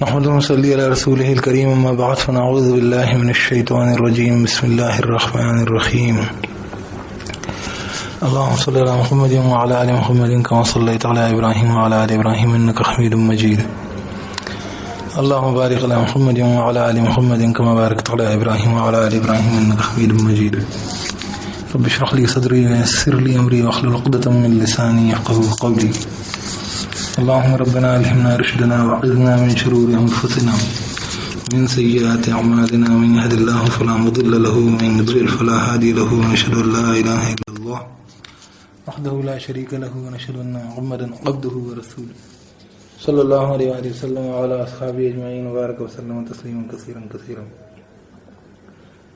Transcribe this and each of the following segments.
نحمده صلی علی رسوله الکریم اما بعد فنعوذ باللہ من الشیطان الرجیم بسم اللہ الرحمن الرحیم اللهم صل على محمد وعلى آل محمد كما صليت على إبراهيم وعلى آل إبراهيم إنك حميد مجيد اللهم بارك على محمد وعلى آل محمد كما باركت على إبراهيم وعلى آل إبراهيم إنك حميد مجيد رب اشرح لي صدري ويسر لي أمري واحلل عقدة من لساني يفقهوا قولي اللهم ربنا ألهمنا رشدنا وأعذنا من شرور أنفسنا من سيئات أعمالنا من يهد الله فلا مضل له ومن يضلل فلا هادي له ونشهد أن لا إله إلا الله وحده لا شريك له ونشهد أن محمدا عبده ورسوله صلى الله عليه وآله وسلم وعلى أصحابه أجمعين وبارك وسلم تسليما كثيرا كثيرا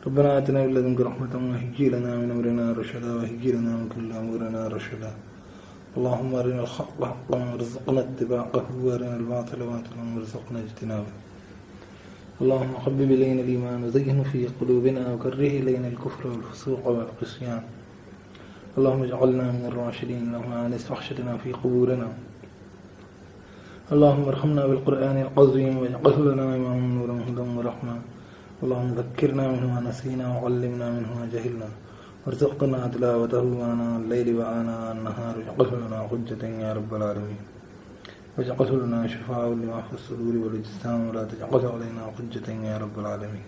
ربنا آتنا من لدنك رحمة وهيئ لنا من أمرنا رشدا وهيئ لنا من كل أمورنا رشدا اللهم أرنا الحق حقا وارزقنا اتباعه وأرنا الباطل باطلا وارزقنا اجتنابه اللهم حبب إلينا الإيمان وزينه في قلوبنا وكره إلينا الكفر والفسوق والعصيان اللهم اجعلنا من الراشدين اللهم آنس وحشتنا في قبورنا اللهم ارحمنا بالقرآن العظيم واجعله لنا إماما نورا هدى ورحمة اللهم ذكرنا منه ما نسينا وعلمنا منه ما جهلنا وارزقنا تلاوته آناء الليل وآناء النهار واجعله لنا حجة يا رب العالمين واجعله لنا شفاء لما في الصدور والأجسام ولا تجعله علينا حجة يا رب العالمين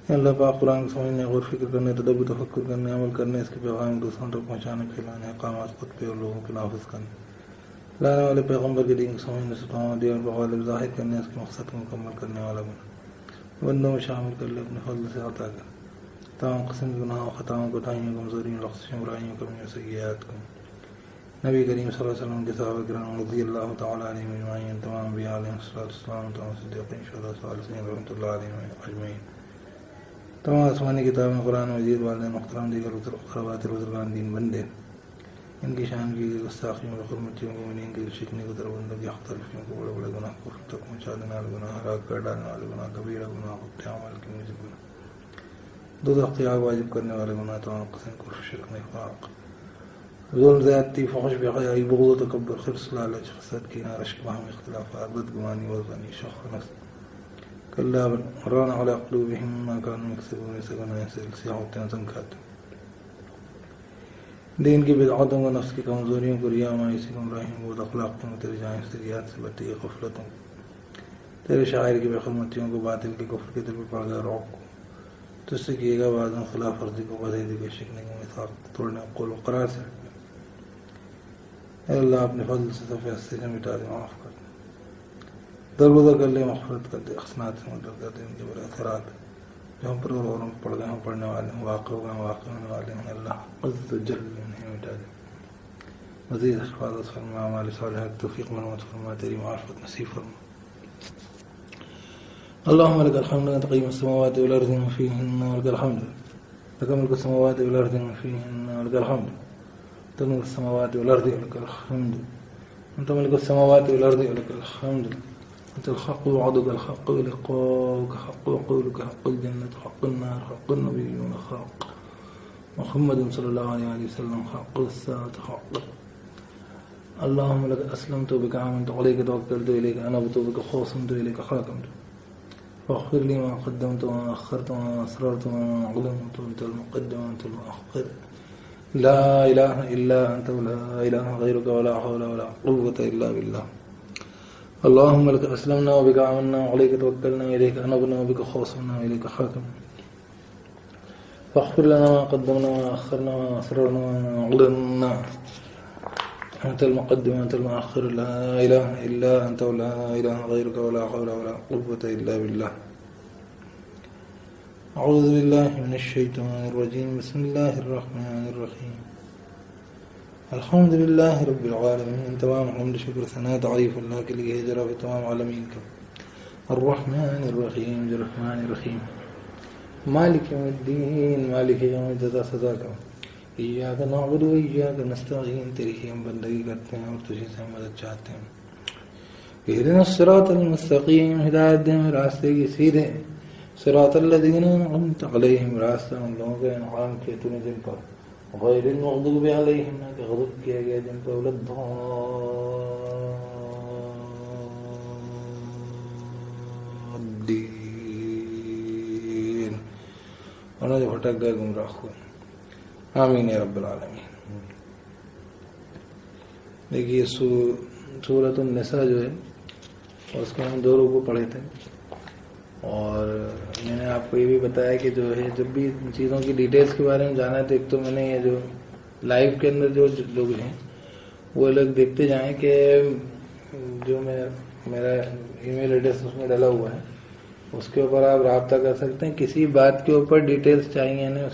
یا اللہ پاک قرآن کو سمجھنے غور فکر کرنے تدبر تفکر کرنے عمل کرنے اس کے پیغام دوسروں تک پہنچانے پھیلانے احکامات خود پہ اور لوگوں کے نافذ کرنے لانے والے پیغمبر کے دین کو سمجھنے سے تمام دین پر غالب ظاہر کرنے اس کے مقصد کو مکمل کرنے والا بنا بندوں میں شامل کر لے اپنے فضل سے عطا کر تمام قسم کے گناہوں خطاؤں کوتاہیوں کمزوریوں لغزشوں برائیوں کمیوں سیئات کو نبی کریم صلی اللہ علیہ وسلم کے صحابہ کرام رضی اللہ تعالیٰ علیہم اجمعین تمام انبیاء علیہم السلام تمام صدیقین شہداء صالحین رحمۃ اللہ علیہم اجمعین تمام آسمانی کتابیں قرآن مجید والدین محترم دیگر قربات بزرگان دین بندے ان کی شان کی گستاخیوں اور حرمتیوں کو منین کی شکنی کو دربندوں کی اختلافیوں کو بڑے بڑے گناہ کو تک پہنچا دینے والے گناہ راگ کر ڈالنے والے گناہ کبیرہ گناہ خطے عمل کی مجھے گناہ دو دختی آگ واجب کرنے والے گناہ تمام قسم کو شرک نفاق ظلم زیادتی فحش بحیائی بغض و تکبر خرص لالچ حسد کینہ رشک باہمی اختلافات بدگمانی وزنی شخ نفس کلا ران علی قلوبہم ما کانوا یکسبون سے گناہ سے سیاہ ہوتے ہیں زنگ کھاتے دین کی بدعاتوں کو نفس کی کمزوریوں کو ریا مایوسی گمراہیوں کو اخلاقوں کو تیرے جائیں سریات سے بٹی غفلتوں تیرے شاعر کی بےخدمتیوں کو باطل کے کفر کے دل پر پڑ گیا روک کو تجھ سے کیے گا بعض خلاف ورزی کو بدہیدی کو شکنے کو مثاق توڑنے قول و قرار سے اے اللہ اپنے فضل سے صفحے ہستی سے مٹا دے معاف کر دے درگزر کر لے مغفرت کر دے احسنات سے مدد کر دے ان کے بڑے اثرات جو ہم پر اور اوروں پڑ گئے ہوں پڑھنے والے ہوں واقع ہو گئے واقع ہونے والے ہیں اللہ عز و جل انہیں مٹا دے مزید حفاظت فرما اعمال صالحات توفیق مرحمت فرما تیری معرفت نصیب فرما اللهم لك الحمد أنت قيم السماوات والأرض وما فيهن ولك الحمد لك ملك السماوات والأرض وما فيهن ولك الحمد أنت ملك السماوات والأرض ولك الحمد أنت ملك السماوات والأرض ولك الحمد أنت الحق وعدك الحق ولقاؤك حق وقولك حق الجنة حق النار حق النبيون حق محمد صلى الله عليه وسلم حق الساعة حق اللهم لك أسلمت بك آمنت عليك توكلت إليك أنبت بك خاصمت إليك حاكمت فاغفر لي ما قدمت وما أخرت وما أسررت وما أعلنت وأنت المقدم وأنت المؤخر لا إله إلا أنت ولا إله غيرك ولا حول ولا قوة إلا بالله اللهم لك أسلمنا وبك آمنا وعليك توكلنا إليك أنبنا وبك خاصمنا وإليك حاكمنا فاغفر لنا ما قدمنا وما أخرنا وما أسررنا وما أعلنا أنت المقدم وأنت المؤخر لا إله إلا أنت ولا إله غيرك ولا حول ولا قوة إلا بالله أعوذ بالله من الشيطان الرجيم بسم الله الرحمن الرحيم الحمد لله رب العالمين تمام حمد شکر ثنا تعریف اللہ کے لیے جرا في تمام عالمین کا الرحمن الرحیم الرحمن الرحیم مالک یوم الدین مالک یوم الجزا سزا کا ایاک نعبد و ایاک نستعین تیری ہی ہم بندگی کرتے ہیں اور تجھی سے مدد چاہتے ہیں اہدنا الصراط المستقیم ہدایت دیں راستے کی سیدھے صراط الذین انعمت علیہم راستہ ان لوگوں کے انعام کیے تو نے جن پر غیر المغضوب علیہم کہ غضب کیا گیا جن پر جو بھٹک گئے گمراہ ہوئے. آمین یا رب العالمین. دیکھیے سورۃ النساء جو ہے اس کے ہم 2 رکوع پڑھے تھے، اور میں نے آپ کو یہ بھی بتایا کہ جو ہے جب بھی چیزوں کی ڈیٹیلز کے بارے میں جانا ہے تو ایک تو میں نے یہ جو لائیو کے اندر جو لوگ ہیں وہ لوگ دیکھتے جائیں کہ جو میرا ای میل ایڈریس اس میں ڈلا ہوا ہے، اس کے اوپر آپ رابطہ کر سکتے ہیں. کسی بات کے اوپر ڈیٹیلز چاہیے نا،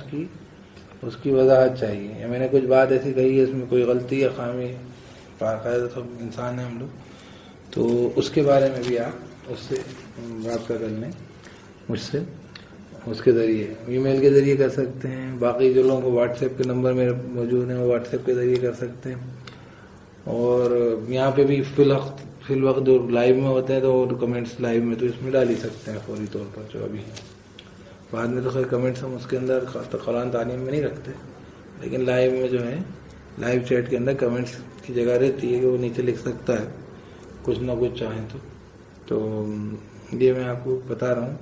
اس کی وضاحت چاہیے، یا میں نے کچھ بات ایسی کہی ہے اس میں کوئی غلطی یا خامی، باقاعدہ سب انسان ہیں ہم لوگ، تو اس کے بارے میں بھی آپ اس سے رابطہ کر لیں مجھ سے. اس کے ذریعے ای میل کے ذریعے کر سکتے ہیں. باقی جو لوگوں کو واٹس ایپ کے نمبر میرے موجود ہیں وہ واٹس ایپ کے ذریعے کر سکتے ہیں. اور یہاں پہ بھی فی الوقت جو لائیو میں ہوتے ہیں تو کمنٹس لائیو میں تو اس میں ڈال ہی سکتے ہیں فوری طور پر جو ابھی ہے. بعد میں تو خیر کمنٹس ہم اس کے اندر قرآن تعلیم میں نہیں رکھتے، لیکن لائیو میں جو ہے لائیو چیٹ کے اندر کمنٹس کی جگہ رہتی ہے کہ وہ نیچے لکھ سکتا ہے کچھ نہ کچھ چاہیں تو یہ میں آپ کو بتا رہا ہوں.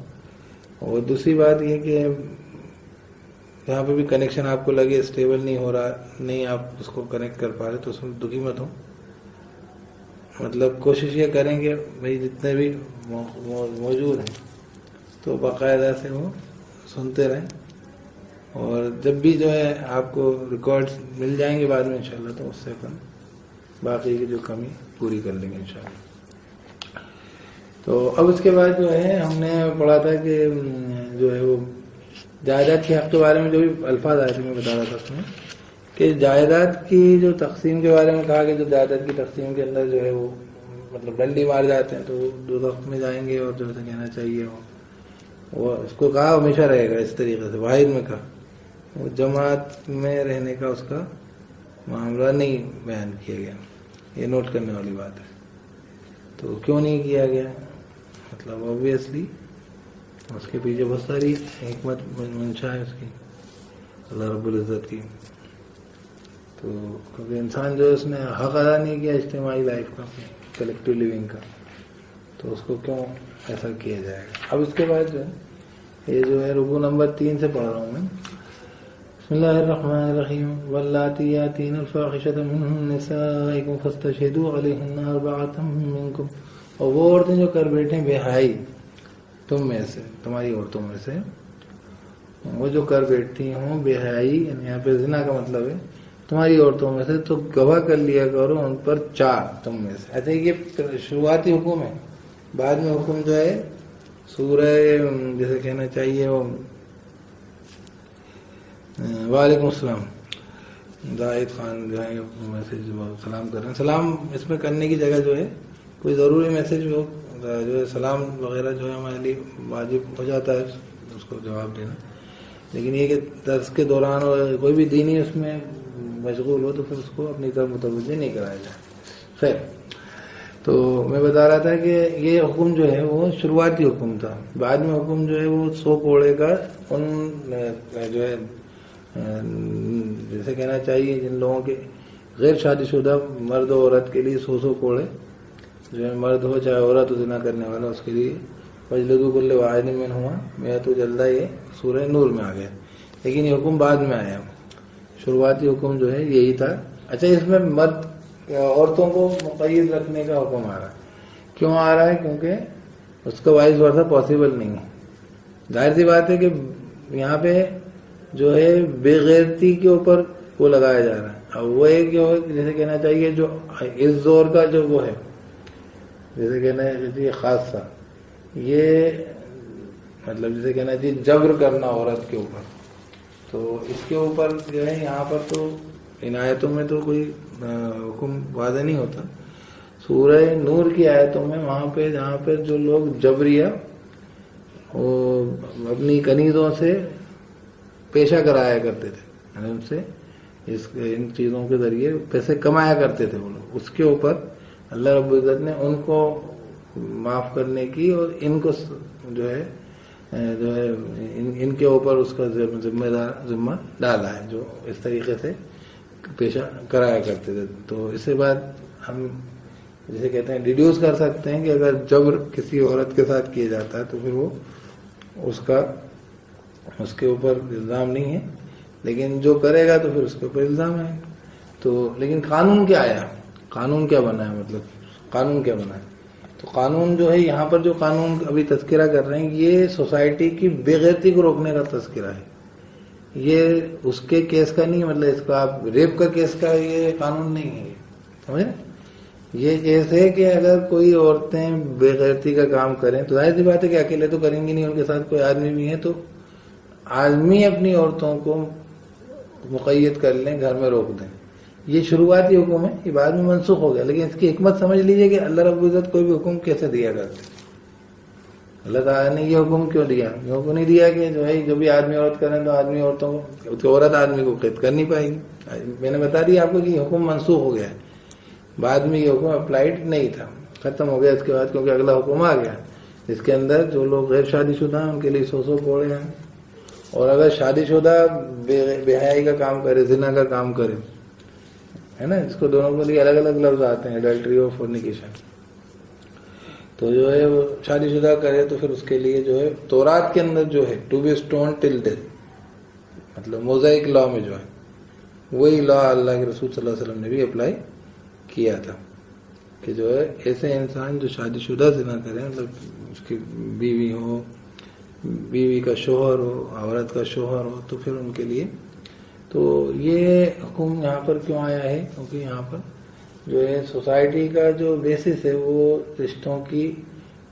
اور دوسری بات یہ کہ یہاں پہ بھی کنیکشن آپ کو لگے اسٹیبل نہیں ہو رہا، نہیں آپ اس کو کنیکٹ کر پا رہے تو اس میں دکھی مت ہو. مطلب کوشش یہ کریں کہ بھائی جتنے بھی موجود ہیں تو باقاعدہ سے وہ سنتے رہیں، اور جب بھی جو ہے آپ کو ریکارڈز مل جائیں گے بعد میں انشاءاللہ تو اس سے اپن باقی کی جو کمی پوری کر لیں گے انشاءاللہ. تو اب اس کے بعد جو ہے ہم نے پڑھا تھا کہ جو ہے وہ جائیداد کے حق کے بارے میں جو بھی الفاظ آئے تھے میں بتا رہا تھا اس میں کہ جائیداد کی جو تقسیم کے بارے میں کہا کہ جو جائیداد کی تقسیم کے اندر جو ہے وہ مطلب ڈنڈی مار جاتے ہیں تو وہ دوزخ میں جائیں گے، اور جو ہے کہنا چاہیے وہ اس کو کہا ہمیشہ رہے گا اس طریقے سے. واحد میں کہا وہ جماعت میں رہنے کا اس کا معاملہ نہیں بیان کیا گیا. یہ نوٹ کرنے والی بات ہے. تو کیوں نہیں کیا گیا؟ مطلب اوبویسلی اس کے پیچھے بہت ساری حکمت منشا ہے اس کی، اللہ رب العزت کی. تو کیونکہ انسان جو ہے اس نے حق ادا نہیں کیا اجتماعی لائف کا، کلیکٹیو لیونگ کا، تو اس کو کیوں ایسا کیا جائے گا. اب اس کے بعد جو ہے یہ جو ہے رکوع نمبر 3 سے پڑھ رہا ہوں میں. بسم اللہ الرحمن الرحیم. واللاتی یاتین الفاحشۃ من نسائکم فاستشہدوا علیہن اربعۃ منکم. اور وہ عورتیں جو کر بیٹھیں بے حیائی تم میں سے، تمہاری عورتوں میں سے، وہ جو کر بیٹھی ہوں بے حیائی، یعنی یہاں پہ زنا کا مطلب ہے تمہاری عورتوں میں سے، تو گواہ کر لیا کرو ان پر 4 تم میں سے. اچھا یہ شروعاتی حکم ہے، بعد میں حکم جو ہے سورہ جیسے کہنا چاہیے وہ وعلیکم السلام زاہد خان جو ہے میسج سلام کر رہے ہیں. سلام اس میں کرنے کی جگہ جو ہے کوئی ضروری میسج ہو جو ہے سلام وغیرہ جو ہے ہمارے لیے واجب ہو جاتا ہے اس کو جواب دینا، لیکن یہ کہ درس کے دوران اور کوئی بھی دینی اس میں مشغول ہو تو پھر اس کو اپنی طرف متوجہ نہیں کرایا جائے. خیر، تو میں بتا رہا تھا کہ یہ حکم جو ہے وہ شروعاتی حکم تھا. بعد میں حکم جو ہے وہ 100 کوڑے کا ان جو ہے جیسے کہنا چاہیے جن لوگوں کے غیر شادی شدہ مرد و عورت کے لیے 100 کوڑے، جو ہے مرد ہو چاہے عورت زنا کرنے والا اس کے لیے وجلدوا کل واحد منہما 100 جلدہ. یہ سورہ نور میں آ گیا، لیکن یہ حکم بعد میں آیا. شروعاتی حکم جو ہے یہی تھا. اچھا اس میں مرد عورتوں کو مقید رکھنے کا حکم آ رہا ہے. کیوں آ رہا ہے؟ کیونکہ اس کا وائس ورثہ پاسبل نہیں ہے. ظاہر سی بات ہے کہ یہاں پہ جو ہے بے غیرتی کے اوپر وہ لگایا جا رہا ہے. اب وہ ایک جو جیسے کہنا چاہیے جو اس زور کا جو وہ ہے، جیسے کہنا چاہیے خاص سا، یہ مطلب جیسے کہنا چاہیے جبر کرنا عورت کے اوپر، تو اس کے اوپر جو ہے یہاں پر تو ان آیتوں میں تو کوئی حکم واضح نہیں ہوتا. سورہ نور کی آیتوں میں وہاں پہ جہاں پہ جو لوگ جبریہ وہ اپنی کنیزوں سے پیشہ کرایا کرتے تھے، یعنی ان سے ان چیزوں کے ذریعے پیسے کمایا کرتے تھے وہ لوگ، اس کے اوپر اللہ رب العزت نے ان کو معاف کرنے کی اور ان کو جو ہے ان کے اوپر اس کا ذمہ ڈالا ہے جو اس طریقے سے پیشہ کرایا کرتے تھے. تو اس کے بعد ہم جسے کہتے ہیں ڈیڈیوس کر سکتے ہیں کہ اگر جبر کسی عورت کے ساتھ کیا جاتا ہے تو پھر وہ اس کا اس کے اوپر الزام نہیں ہے، لیکن جو کرے گا تو پھر اس کے اوپر الزام ہے. تو لیکن قانون کیا آیا، قانون کیا بنا ہے، مطلب قانون کیا بنا ہے؟ تو قانون جو ہے یہاں پر جو قانون ابھی تذکرہ کر رہے ہیں یہ سوسائٹی کی بے غیرتی کو روکنے کا تذکرہ ہے. یہ اس کے کیس کا نہیں، مطلب اس کا آپ ریپ کا کیس کا یہ قانون نہیں ہے، سمجھے؟ یہ کیس ہے کہ اگر کوئی عورتیں بے غیرتی کا کام کریں تو ظاہر سی بات ہے کہ اکیلے تو کریں گی نہیں، ان کے ساتھ کوئی آدمی بھی ہے، تو آدمی اپنی عورتوں کو مقید کر لیں، گھر میں روک دیں. یہ شروعاتی حکم ہے، یہ بعد میں منسوخ ہو گیا، لیکن اس کی حکمت سمجھ لیجئے کہ اللہ رب العزت کوئی بھی حکم کیسے دیا کرتے. اللہ تعالیٰ نے یہ حکم کیوں دیا؟ یہ حکم نہیں دیا کہ جو بھی آدمی عورت کریں تو آدمی عورتوں کو، عورت آدمی کو قید کر نہیں پائے گی. میں نے بتا دیا آپ کو کہ یہ حکم منسوخ ہو گیا ہے، بعد میں یہ حکم اپلائڈ نہیں تھا، ختم ہو گیا اس کے بعد، کیونکہ اگلا حکم آ گیا جس کے اندر جو لوگ غیر شادی شدہ ہیں ان کے لیے 100 کوڑے ہیں، اور اگر شادی شدہ بے حیائی کا کام کرے، زنا کا کام کرے، ہے نا، اس کو دونوں کے لیے الگ الگ لفظ آتے ہیں، ایڈلٹری اور فورنیکیشن. تو جو ہے وہ شادی شدہ کرے تو پھر اس کے لیے جو ہے تورات کے اندر جو ہے to be stone till death, مطلب موزائک لا میں جو ہے وہی لا اللہ کے رسول صلی اللہ علیہ وسلم نے بھی اپلائی کیا تھا کہ جو ہے ایسے انسان جو شادی شدہ زنا کرے، مطلب اس کی بیوی ہو، بیوی کا شوہر ہو، عورت کا شوہر ہو، تو پھر ان کے لیے. تو یہ حکم یہاں پر کیوں آیا ہے؟ کیونکہ یہاں پر جو ہے سوسائٹی کا جو بیسس ہے وہ رشتوں کی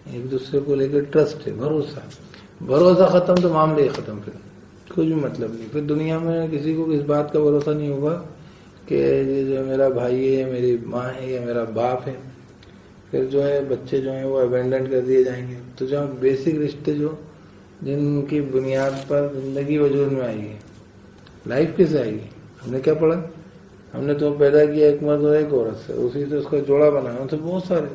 ایک دوسرے کو لے کے ٹرسٹ ہے، بھروسہ ختم تو معاملے ہی ختم، پھر کچھ بھی مطلب نہیں. پھر دنیا میں کسی کو اس بات کا بھروسہ نہیں ہوگا کہ یہ جو میرا بھائی ہے، میری ماں ہے یا میرا باپ ہے. پھر جو ہے بچے جو ہیں وہ ابینڈنٹ کر دیے جائیں گے. تو جو بیسک رشتے جو جن کی بنیاد پر زندگی وجود میں آئی ہے، لائف کیسے آئی ہے؟ ہم نے کیا پڑھا؟ ہم نے تو پیدا کیا ایک مرد اور ایک عورت سے، اسی سے اس کا جوڑا بنایا، ان سے بہت سارے.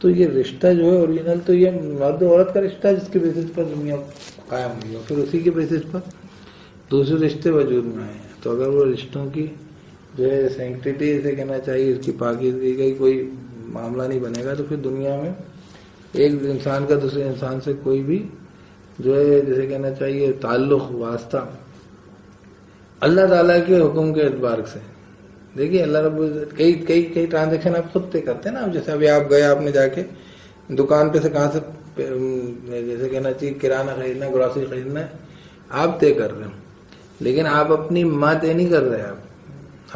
تو یہ رشتہ جو ہے اوریجنل تو یہ مرد و عورت کا رشتہ ہے جس کے بیسس پر دنیا قائم ہوئی، اور پھر اسی کے بیسس پر دوسرے رشتے وجود میں آئے ہیں. تو اگر وہ رشتوں کی جو ہے سینکٹیٹی اسے کہنا چاہیے، اس کی پاکیزگی کا کوئی معاملہ نہیں بنے گا، تو پھر دنیا میں ایک انسان کا دوسرے انسان سے کوئی بھی جو ہے جسے کہنا چاہیے تعلق، واسطہ اللہ تعالیٰ کے حکم کے اعتبار سے. دیکھیے اللہ رب کئی ٹرانزیکشن آپ خود طے کرتے ہیں نا. جیسے ابھی آپ گئے، آپ نے جا کے دکان پہ سے کہاں سے جیسے کہنا چاہیے کرانہ خریدنا، گروسری خریدنا ہے، آپ طے کر رہے ہیں، لیکن آپ اپنی ماں طے نہیں کر رہے، آپ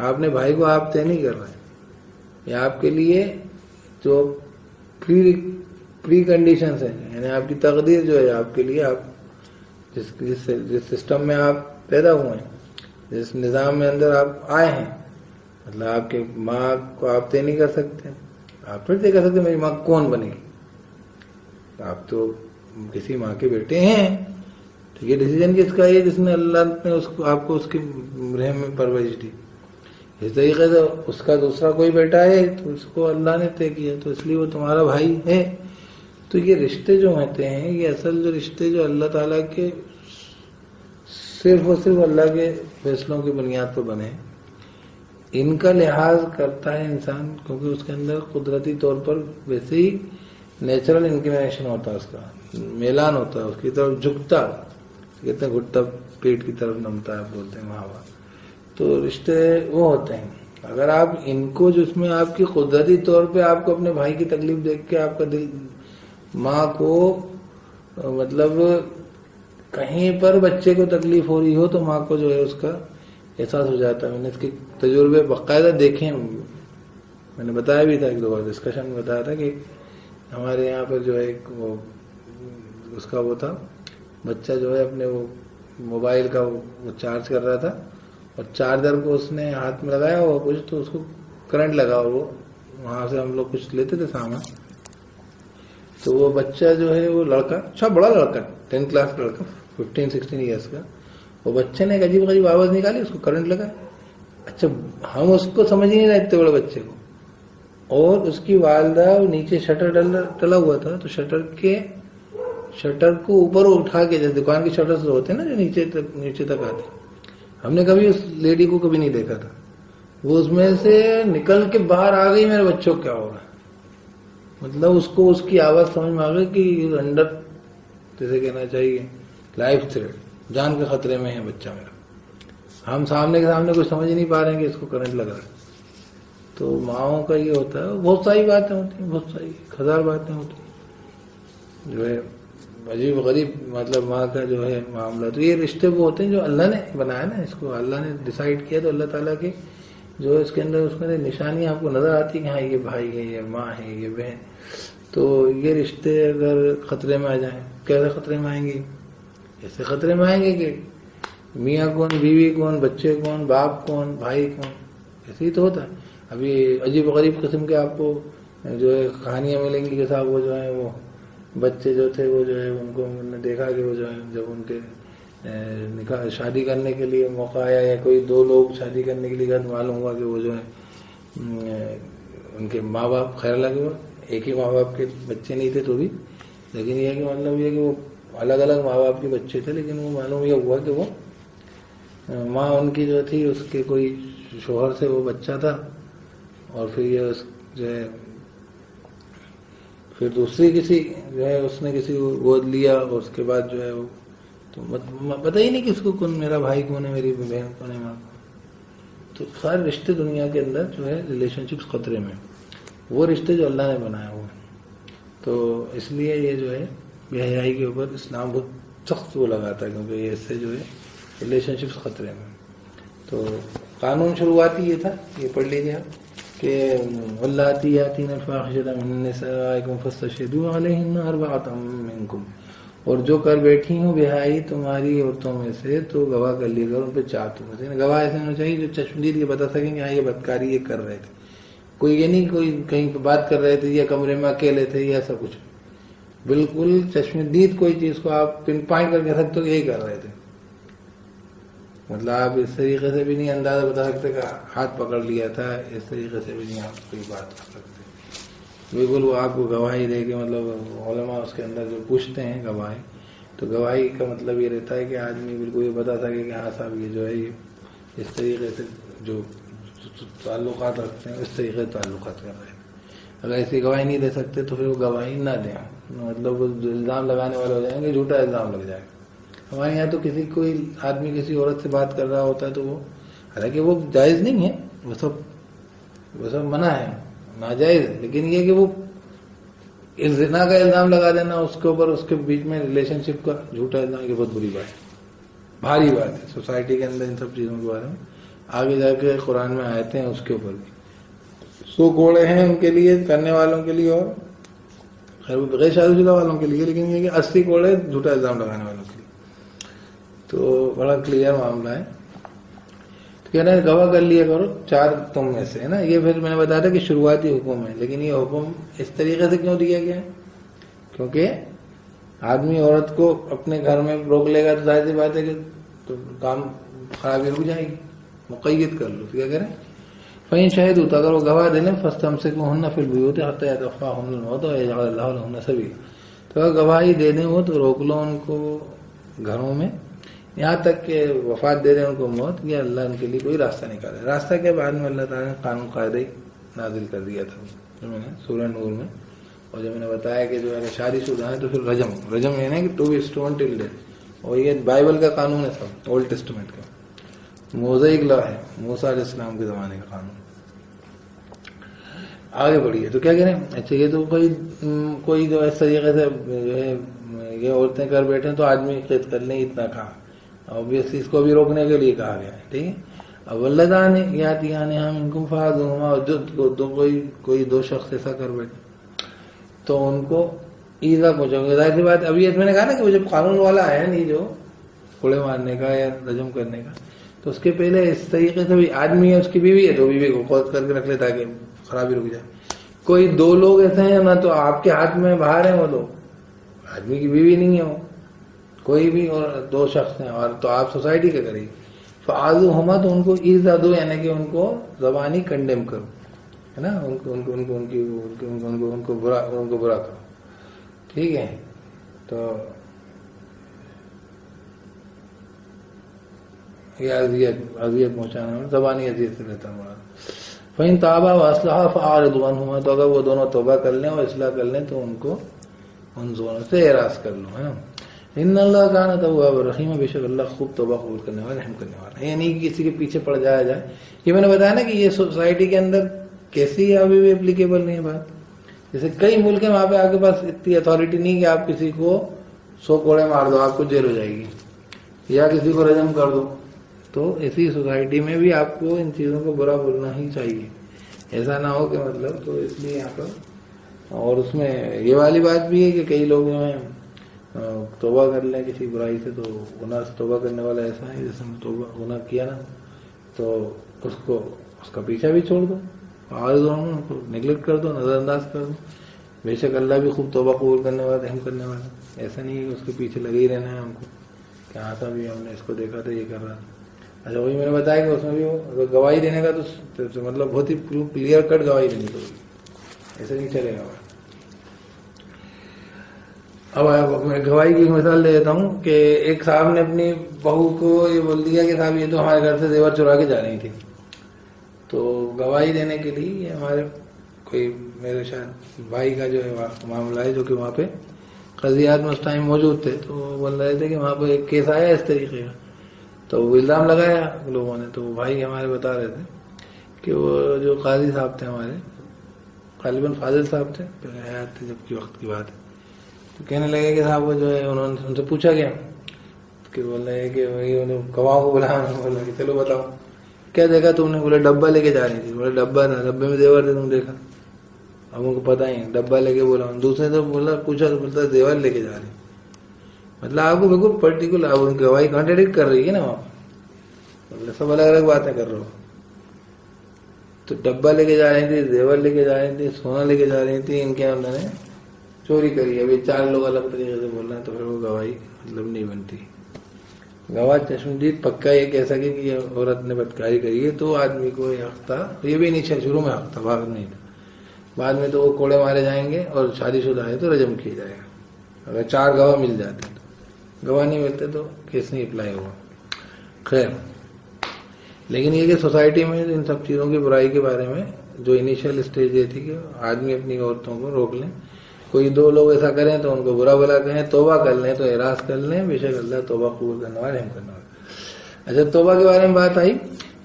اپنے بھائی کو آپ طے نہیں کر رہے. یہ آپ کے لیے جو پری کنڈیشنز ہیں، یعنی آپ کی تقدیر جو ہے آپ کے لیے، آپ جس سسٹم میں آپ پیدا ہوئے ہیں، جس نظام میں اندر آپ آئے ہیں، مطلب آپ کے ماں کو آپ طے نہیں کر سکتے. آپ پھر طے کر سکتے میری ماں کون بنے گی؟ آپ تو کسی ماں کے بیٹے ہیں. تو یہ ڈیسیجن کس کا ہے؟ جس نے اللہ نے آپ کو اس کی رحم میں پرورش دی. اس طریقے سے اس کا دوسرا کوئی بیٹا ہے تو اس کو اللہ نے طے کیا، تو اس لیے وہ تمہارا بھائی ہے. تو یہ رشتے جو ہوتے ہیں، یہ اصل جو رشتے جو اللہ تعالیٰ کے صرف اور صرف اللہ کے فیصلوں کی بنیاد پر بنے، ان کا لحاظ کرتا ہے انسان، کیونکہ اس کے اندر قدرتی طور پر ویسے ہی نیچرل انکلینیشن ہوتا ہے، اس کا میلان ہوتا ہے، اس کی طرف جھکتا، کہتے ہیں گھٹتا پیٹ کی طرف نمتا ہے، بولتے ہیں وہاں. تو رشتے وہ ہوتے ہیں. اگر آپ ان کو جس میں آپ کی قدرتی طور پہ آپ کو اپنے بھائی کی تکلیف دیکھ کے آپ کا دل ماں کو مطلب کہیں پر بچے کو تکلیف ہو رہی ہو تو ماں کو جو ہے اس کا احساس ہو جاتا ہے. میں نے اس کے تجربے باقاعدہ دیکھے ہیں، میں نے بتایا بھی تھا ایک دو بار ڈسکشن میں بتایا تھا کہ ہمارے یہاں پر جو ہے ایک وہ اس کا وہ تھا بچہ جو ہے اپنے وہ موبائل کا وہ چارج کر رہا تھا، اور چارجر کو اس نے ہاتھ میں لگایا اور کچھ تو اس کو کرنٹ لگا، اور وہ وہاں سے ہم لوگ کچھ لیتے تھے سامان. تو وہ بچہ جو ہے وہ لڑکا، اچھا بڑا لڑکا، 10th کلاس لڑکا، 15-16 ایئرس کا، وہ بچے نے ایک عجیب غریب آواز نکالی، اس کو کرنٹ لگا. اچھا ہم اس کو سمجھ ہی نہیں رہے اتنے بڑے بچے کو. اور اس کی والدہ نیچے شٹر ڈلا ہوا تھا، تو شٹر کو اوپر اٹھا کے، جیسے دکان کے شٹر ہوتے ہیں نا جو نیچے تک آتے، ہم نے کبھی اس لیڈی کو کبھی نہیں دیکھا تھا. وہ اس میں سے نکل کے باہر آ گئی، میرے بچوں کو کیا ہو رہا ہے، مطلب اس کو اس کی آواز سمجھ میں آ گئی کہ انڈر جیسے کہنا چاہیے لائف تھریٹ. جان کے خطرے میں ہے بچہ میرا، ہم سامنے کے سامنے کچھ سمجھ نہیں پا رہے ہیں کہ اس کو کرنٹ لگ رہا ہے. تو ماؤں کا یہ ہوتا ہے، بہت ساری باتیں ہوتی ہیں، بہت ساری ہزار باتیں ہوتی ہیں جو ہے عجیب غریب، مطلب ماں کا جو ہے معاملہ. تو یہ رشتے وہ ہوتے ہیں جو اللہ نے بنایا نا، اس کو اللہ نے ڈیسائیڈ کیا. تو اللہ تعالیٰ کی جو ہے اس کے اندر نشانیاں آپ کو نظر آتی ہیں کہ ہاں یہ بھائی ہے، یہ ماں ہے، یہ بہن. تو یہ رشتے اگر خطرے میں آ جائیں، کیسے خطرے میں آئیں گے؟ ایسے خطرے میں آئیں گے کہ میاں کون، بیوی کون، بچے کون، باپ کون، بھائی کون، ایسے ہی تو ہوتا ہے. ابھی عجیب و غریب قسم کے آپ کو جو ہے کہانیاں ملیں گی کہ صاحب وہ جو ہیں وہ بچے جو تھے وہ جو ہے ان کو نے دیکھا کہ وہ جو ہے جب ان کے نکاح شادی کرنے کے لیے موقع آیا یا کوئی دو لوگ شادی کرنے کے لیے گئے، معلوم ہوا کہ وہ جو ہے ان کے ماں باپ، خیر لگے ہوا ایک ہی ماں باپ کے بچے نہیں تھے تو بھی، لیکن یہ کہ مطلب یہ کہ وہ الگ الگ ماں باپ کے بچے تھے، لیکن وہ معلوم یہ ہوا کہ وہ ماں ان کی جو تھی اس کے کوئی شوہر سے وہ بچہ تھا، اور پھر یہ جو ہے پھر دوسری کسی جو ہے اس نے کسی کو گود لیا، اور اس کے بعد جو ہے وہ تو پتہ ہی نہیں کس کو کون میرا بھائی کون ہے، میری بہن کون ہے، ماں. تو خیر رشتے دنیا کے اندر جو ہے ریلیشن شپس خطرے میں، وہ رشتے جو اللہ نے بنایا ہوا ہے. تو اس لیے یہ جو ہے بے حیائی کے اوپر اسلام بہت سخت وہ لگاتا ہے، کیونکہ یہ اس سے جو ہے ریلیشن شپس خطرے میں. تو قانون شروعاتی یہ تھا، یہ پڑھ لیجیے آپ کہ واللاتی یاتین الفاحشۃ من نسائکم فاستشہدوا علیہن اربعۃ منکم، اور جو کر بیٹھی ہوں بے حیائی تمہاری عورتوں میں سے تو گواہ کر لیے کر ان پہ 4 تم میں سے. گواہ ایسے ہونا چاہیے جو چشمدید یہ بتا سکیں کہ ہاں یہ بدکاری یہ کر رہے تھے. کوئی یہ نہیں کوئی کہیں پہ بات کر رہے تھے یا کمرے میں اکیلے تھے یا ایسا کچھ، بالکل چشمدید کوئی چیز کو آپ پن پوائنٹ کر کے سکتے ہو کہ یہی کر رہے تھے. مطلب آپ اس طریقے سے بھی نہیں اندازہ بتا سکتے کہ ہاتھ پکڑ لیا تھا، اس طریقے سے بھی نہیں آپ کوئی بات کر سکتے. بالکل وہ آپ کو گواہی دے کے، مطلب علماء اس کے اندر جو پوچھتے ہیں گواہی، تو گواہی کا مطلب یہ رہتا ہے کہ آدمی بالکل یہ بتا سکے کہ ہاں صاحب یہ جو ہے یہ اس طریقے سے جو تعلقات رکھتے ہیں اس طریقے سے تعلقات کر رہے ہیں. اگر ایسی گواہی نہیں دے سکتے تو پھر وہ گواہی نہ دیں، مطلب وہ الزام لگانے والے ہو جائیں گے، جھوٹا الزام لگ جائے گا. ہمارے یہاں تو کسی کوئی آدمی کسی عورت سے بات کر رہا ہوتا ہے تو وہ حالانکہ وہ جائز نہیں ہے، وہ سب منع ہے، ناجائز ہے، لیکن یہ کہ وہ زنا کا الزام لگا دینا اس کے اوپر، اس کے بیچ میں ریلیشن شپ کا جھوٹا الزام، یہ بہت بری بات ہے، بھاری بات ہے سوسائٹی کے اندر ان سب چیزوں کے بارے میں. آگے جا کے قرآن میں آیتیں ہیں اس کے اوپر بھی 100 کوڑے ہیں ان کے لیے کرنے والوں کے لیے، اور خیر غیر شادی شدہ والوں کے لیے، لیکن یہ کہ 80 کوڑے جھوٹا الزام لگانے والوں کے لیے. تو بڑا کلیئر معاملہ ہے. تو کہنا ہے گواہ کر لیا کرو 4 تم میں سے، ہے نا. یہ پھر میں نے بتایا تھا کہ شروعاتی حکم ہے، لیکن یہ حکم اس طریقے سے کیوں دیا گیا ہے؟ کیونکہ آدمی عورت کو اپنے گھر میں روک لے گا تو ظاہر سی بات ہے کہ تو کام خرابی رک جائے گی. مقید کر لو، کیا کریں؟ فَإِن شَهِدُوا، تو اگر وہ گواہ دے لیں فَاسْتَمْسِكُوهُنَّ فِي الْبُيُوتِ حَتَّىٰ يَتَوَفَّاهُنَّ الْمَوْتُ وَيَجْعَلَ اللَّهُ لَهُنَّ سَبِيلًا. تو اگر گواہی دے دیں وہ تو روک لو ان کو گھروں میں یہاں تک کہ وفات دے دیں ان کو موت، یا اللہ ان کے لیے کوئی راستہ نکالے. راستہ کے بعد میں اللہ تعالیٰ نے قانون قاعدہ نازل کر دیا تھا جو میں نے سورہ نور میں، اور جو میں نے بتایا کہ جو ہے شادی شدہ ہے تو پھر رجم یہ نہیں کہ 2 اسٹون ٹل ڈیتھ، اور یہ بائبل کا قانون ہے، سب اولڈ ٹیسٹمنٹ کا موزیک لا ہے، موسیٰ علیہ السلام کے زمانے کا قانون. آگے بڑھیے تو کیا کریں. اچھا یہ تو کوئی جو اس طریقے سے جو ہے یہ عورتیں کر بیٹھے تو آدمی قید کر لیں، اتنا کہا اوبیسلی اس کو بھی روکنے کے لیے کہا گیا ہے. ٹھیک ہے. اب ولدان یاتیان منکم فاذوہما، جو کوئی 2 شخص ایسا کر بیٹھے تو ان کو ایزا پہنچاؤ گے. ظاہر سی بات ابھی میں نے کہا نا کہ وہ جب قانون والا آیا نہیں جو کوڑے مارنے کا یا رجم کرنے کا، تو اس کے پہلے اس طریقے سے بھی آدمی ہے اس کی بیوی ہے تو بیوی کو قید کر کے رکھ لے تاکہ خرابی رک جائے. کوئی 2 لوگ ایسے ہیں نہ تو آپ کے ہاتھ میں باہر ہیں وہ لوگ، آدمی کی بیوی نہیں ہے وہ، کوئی بھی، اور 2 شخص ہیں اور تو آپ سوسائٹی کے قریب فعاذوہما، تو ان کو ایزا دو، یعنی کہ ان کو زبانی کنڈیم کرو، ہے نا، ان کو برا کرو. ٹھیک ہے. تو یہ اذیت پہنچانا زبانی اذیت سے رہتا ہے. فَإِن تَابَا وَأَصْلَحَا فَأَعْرِضُوا عَنْهُمَا، تو اگر وہ دونوں توبہ کر لیں اور اصلاح کر لیں تو ان کو ان دونوں سے اعراض کر لو، ہے نا. ان اللہ کان تواب رحیم، بے شک اللہ خوب توبہ قبول کرنے والا، رحم کرنے والا. یہ نہیں کہ کسی کے پیچھے پڑ جایا جائے. یہ میں نے بتایا نا کہ یہ سوسائٹی کے اندر کیسی ابھی بھی اپلیکیبل نہیں ہے بات. جیسے کئی ملک ہیں وہاں پہ آپ کے پاس اتنی اتھارٹی نہیں کہ آپ کسی کو 100 کوڑے مار دو آپ کو جیل ہو جائے گی، یا کسی کو رجم کر دو. تو ایسی سوسائٹی میں بھی آپ کو ان چیزوں کو برا بولنا ہی چاہیے، ایسا نہ ہو کہ مطلب. تو اس لیے یہاں پر اور اس میں یہ والی بات بھی ہے کہ کئی لوگ جو ہیں توبہ کر لیں کسی برائی سے، تو گناہ سے توبہ کرنے والا ایسا ہے جیسے توبہ گناہ کیا نا تو اس کا پیچھا بھی چھوڑ دو، نیگلیکٹ کر دو، نظر انداز کر دو. بے شک اللہ بھی خوب توبہ قبول کرنے والا، رحم کرنے والا. ایسا نہیں ہے کہ اس کے پیچھے لگے ہی رہنا ہے ہم کو کہ ہاں صاحب یہ ہم نے اس کو دیکھا تھا یہ کر رہا. اچھا وہی میں نے بتایا کہ اس میں بھی اگر گواہی دینے کا تو مطلب بہت ہی کلیئر کٹ گواہی دینی ہوگی، ایسا نہیں چلے گا. اب میں گواہی کی مثال دے دیتا ہوں کہ ایک صاحب نے اپنی بہو کو یہ بول دیا کہ صاحب یہ تو ہمارے گھر سے زیور چرا کے جا رہی تھی. تو گواہی دینے کے لیے یہ ہمارے کوئی میرے شاید بھائی کا جو ہے معاملہ ہے جو کہ وہاں پہ قضیات میں اس ٹائم موجود تھے. تو وہ بول رہے تھے کہ وہاں پہ ایک کیس آیا اس طریقے کا، تو وہ الزام لگایا لوگوں نے. تو بھائی ہمارے بتا رہے تھے کہ وہ جو قاضی صاحب تھے ہمارے، غالباً فاضل صاحب تھے، پہلے حیات تھے جب کی وقت کی بات ہے. تو کہنے لگے کہ صاحب وہ جو ہے انہوں نے ان سے پوچھا گیا کہ بول رہے ہیں کہ گواہ کو بلایا. بول رہے کہ چلو بتاؤ کیا دیکھا تم نے؟ بولے ڈبہ لے کے جا رہی تھی. بولے ڈبہ تھا، ڈبے میں زیور تھے، تم دیکھا؟ اب ان کو پتا ہی ڈبہ لے کے بولا. دوسرے تو بولا پوچھا تو بولتا زیور لے کے جا رہی. مطلب آپ کو بالکل پرٹیکولر آپ ان کی گواہی کانٹریڈکٹ کر رہی ہے نا وہاں، سب الگ الگ باتیں کر رہے ہو. تو ڈبہ لے کے جا رہی تھی، زیور لے کے جا رہی تھی، سونا لے کے جا رہی تھی، ان کے انہوں نے چوری کری. ابھی 4 لوگ الگ طریقے سے بول رہے ہیں تو پھر وہ گواہی مطلب نہیں بنتی. گواہ چشمدید پکا یہ کہہ سکے کہ یہ عورت نے بدکاری کری ہے تو آدمی کو یہ حق تھا. یہ بھی نہیں شروع میں حق تھا، بعد نہیں تھا. بعد میں تو وہ کوڑے مارے جائیں گے اور شادی شدہ ہے تو رجم کیا جائے گا. اگر 4 گواہ مل جاتے تو، گواہ نہیں ملتے تو کیس نہیں اپلائی ہوا. خیر، لیکن یہ کہ سوسائٹی میں ان سب چیزوں کی برائی کے بارے میں جو انیشیل اسٹیج یہ تھی کہ آدمی اپنی عورتوں کو روک لیں. کوئی 2 لوگ ایسا کریں تو ان کو برا بلا کہیں، توبہ کر لیں تو اعراض کر لیں. بے شک اللہ توبہ قبول کرنے والا، رحم کرنے والا. اچھا توبہ کے بارے میں بات آئی،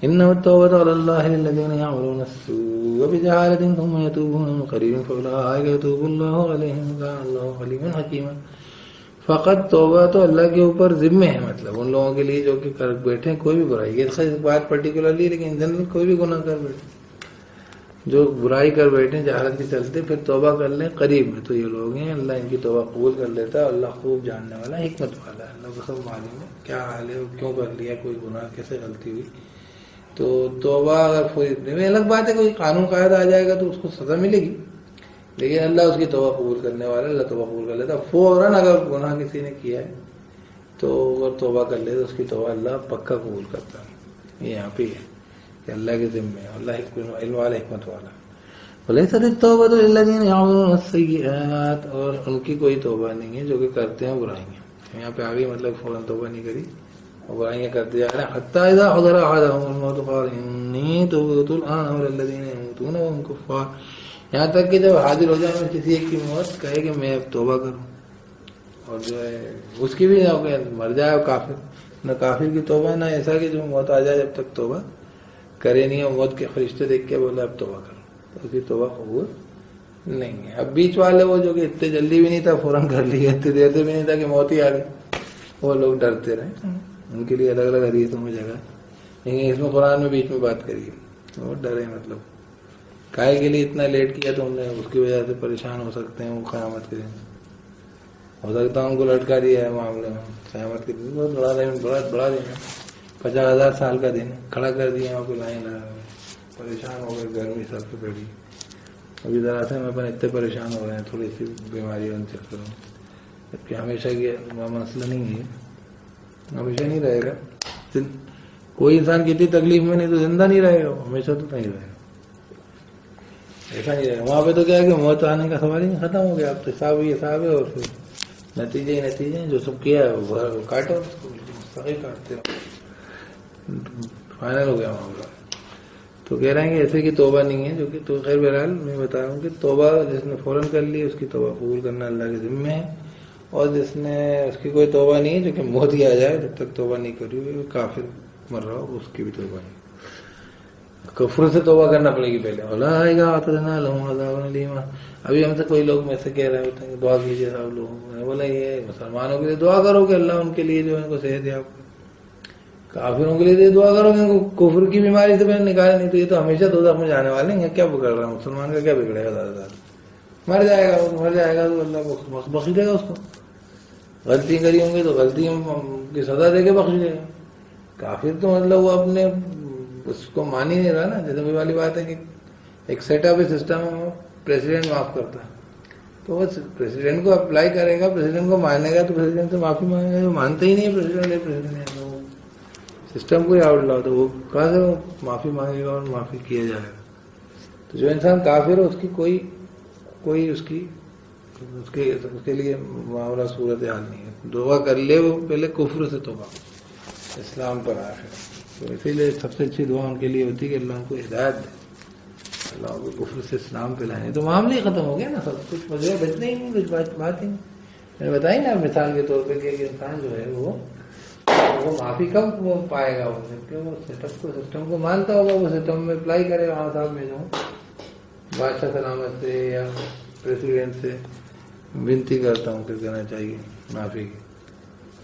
انما التوبۃ علی اللہ للذین یعملون السوء بجہالۃ ثم یتوبون من قریب فاولئک یتوب اللہ علیہم وکان اللہ علیما حکیما. فقط توبہ تو اللہ کے اوپر ذمہ ہے، مطلب ان لوگوں کے لیے جو کہ کر بیٹھے کوئی بھی برائی. یہ بات پرٹیکولرلی لیکن ان جنرل کوئی بھی گناہ کر بیٹھے، جو برائی کر بیٹھے جہالت کے چلتے، پھر توبہ کر لیں قریب میں، تو یہ لوگ ہیں اللہ ان کی توبہ قبول کر لیتا ہے. اللہ خوب جاننے والا، حکمت والا ہے. اللہ کو سب معلوم ہے کیا حال ہے، کیوں کر لیا، کوئی گناہ کیسے غلطی ہوئی. تو توبہ اگر الگ بات ہے کوئی قانون قاعدہ آ جائے گا تو اس کو سزا ملے گی، لیکن اللہ اس کی توبہ قبول کرنے والا، اللہ توبہ قبول کر لیتا. فوراً اگر گناہ کسی نے کیا ہے تو اگر توبہ کر لے تو اس کی توبہ اللہ پکا قبول کرتا ہے. یہ یہاں پہ ہے کہ اللہ کے ذمہ ہے، اللہ علم والا، حکمت والا. ولیست التوبۃ للذین یعملون السیئات، اور ان کی کوئی توبہ نہیں ہے جو کہ کرتے ہیں برائیاں. یہاں پہ آگے مطلب فوراً توبہ نہیں کری اور برائیاں کرتے جا رہے ہیں. حتی اذا حضر احدهم الموت قال انی تبت الآن والذین یموتون وهم کفار. یہاں تک کہ جب حاضر ہو جائے میں کسی ایک کی موت، کہے کہ میں اب توبہ کروں، اور جو ہے اس کی بھی نہ مر جائے کافر، نہ کافر کی توبہ، نہ ایسا کہ جو موت آ جائے جب تک توبہ کرے نہیں، اور موت کے فرشتے دیکھ کے بولا اب توبہ کرو، تو اس کی توبہ قبول نہیں ہے. اب بیچ والے وہ جو کہ اتنے جلدی بھی نہیں تھا فوراً کر لیا، اتنے دیر سے بھی نہیں تھا کہ موت ہی آ گئی، وہ لوگ ڈرتے رہے. ان کے لیے الگ الگ حدیثوں میں جگہ، لیکن اس میں قرآن میں بیچ میں بات کری وہ ڈرے. مطلب کائے کے لیے اتنا لیٹ کیا تو انہوں نے اس کی وجہ سے پریشان ہو سکتے ہیں. وہ قیامت کے دن ہو سکتا ہے ان کو لٹکا دیا ہے معاملے میں. قیامت کے دن بہت بڑا دن ہے، 50,000 سال کا دن ہے. کھڑا کر دیا وہاں پہ لائن لگا، پریشان ہو گئے، گرمی سب سے پڑی. ابھی ذرا سے میں اپنے اتنے پریشان ہو رہے ہیں تھوڑی سی بیماری ان چکر میں، جبکہ ہمیشہ یہ مسئلہ نہیں ہے، ہمیشہ نہیں رہے گا. کوئی انسان کتنی تکلیف میں نہیں تو زندہ نہیں رہے گا، ہمیشہ تو نہیں رہے گا، ایسا نہیں رہے گا. وہاں پہ تو کیا ہے کہ موت آنے کا سوال ہی نہیں، ختم ہو گیا. اب تو حساب ہی حساب ہے، اور پھر نتیجے ہی نتیجے ہیں. جو سب کیا ہے وہ کاٹو، اس کو مستقل کاٹتے ہو، فائنل ہو گیا معاملہ. تو کہہ رہے ہیں کہ ایسے کی توبہ نہیں ہے جو کہ، تو خیر بہرحال میں بتا رہا ہوں کہ توبہ جس نے فوراً کر لی اس کی توبہ قبول کرنا اللہ کے ذمہ ہے. اور جس نے اس کی کوئی توبہ نہیں ہے، جو کہ موت ہی آ جائے جب تک توبہ نہیں کری ہوئی کافر مر رہا ہو اس کی بھی توبہ نہیں. کفر سے توبہ کرنا پڑے گی پہلے. ابھی ہم سے کوئی لوگ میں سے کہہ رہے ہوتے ہیں کہ دعا کیجیے صاحب لوگوں کو. بولا یہ مسلمانوں کے لیے دعا کرو کہ اللہ ان کے لیے جو ان کو صحت یاب کرے. کافروں کے لیے دعا کرو کہ ان کو کفر کی بیماری سے پہلے نکالے. نہیں تو یہ تو ہمیشہ دوزخ میں جانے والے ہیں. کیا بگڑ رہا ہے مسلمان کا؟ کیا بگڑے گا؟ زیادہ زیادہ مر جائے گا. مر جائے گا تو اللہ بخش دے گا اس کو. غلطی کری ہوں گے تو غلطی کی سزا دے کے بخش دے گا. کافر تو مطلب وہ اپنے اس کو مان ہی نہیں رہا نا. جیسے والی بات ہے کہ ایک سیٹ اپ سسٹم ہے، پریزیڈنٹ معاف کرتا ہے تو وہ پریزیڈنٹ کو اپلائی کرے گا، پریزیڈنٹ کو مانے گا تو پریزیڈنٹ سے معافی مانگے گا. جو مانتے ہی نہیں پریزیڈنٹ ہے سسٹم کو ہی آؤٹ لاؤ تو وہ کہاں سے وہ معافی مانگے گا اور معافی کیا جائے گا. تو جو انسان کافر ہے اس کی کوئی اس کے لیے معاملہ صورت حال نہیں ہے. دعا کر لے وہ پہلے کفر سے توبہ اسلام پر آئے. تو اسی لیے سب سے اچھی دعا ان کے لیے ہوتی ہے کہ اللہ ان کو ہدایت دے، اللہ کو کفر سے اسلام پہ لائیں. تو معاملہ ہی ختم ہو گیا نا. سب کچھ وجہ بچنے ہی نہیں، کچھ بات ہی نہیں. میں نے بتائی نا مثال کے طور پہ کہ انسان جو ہے وہ معافی کب وہ پائے گا؟ وہ سسٹم کو مانتا ہوگا، وہ سسٹم میں اپلائی کرے گا. ہاں صاحب میں جاؤں بادشاہ سلامت سے یا پریسیڈنٹ سے ونتی کرتا ہوں کہ کہنا چاہیے معافی کی.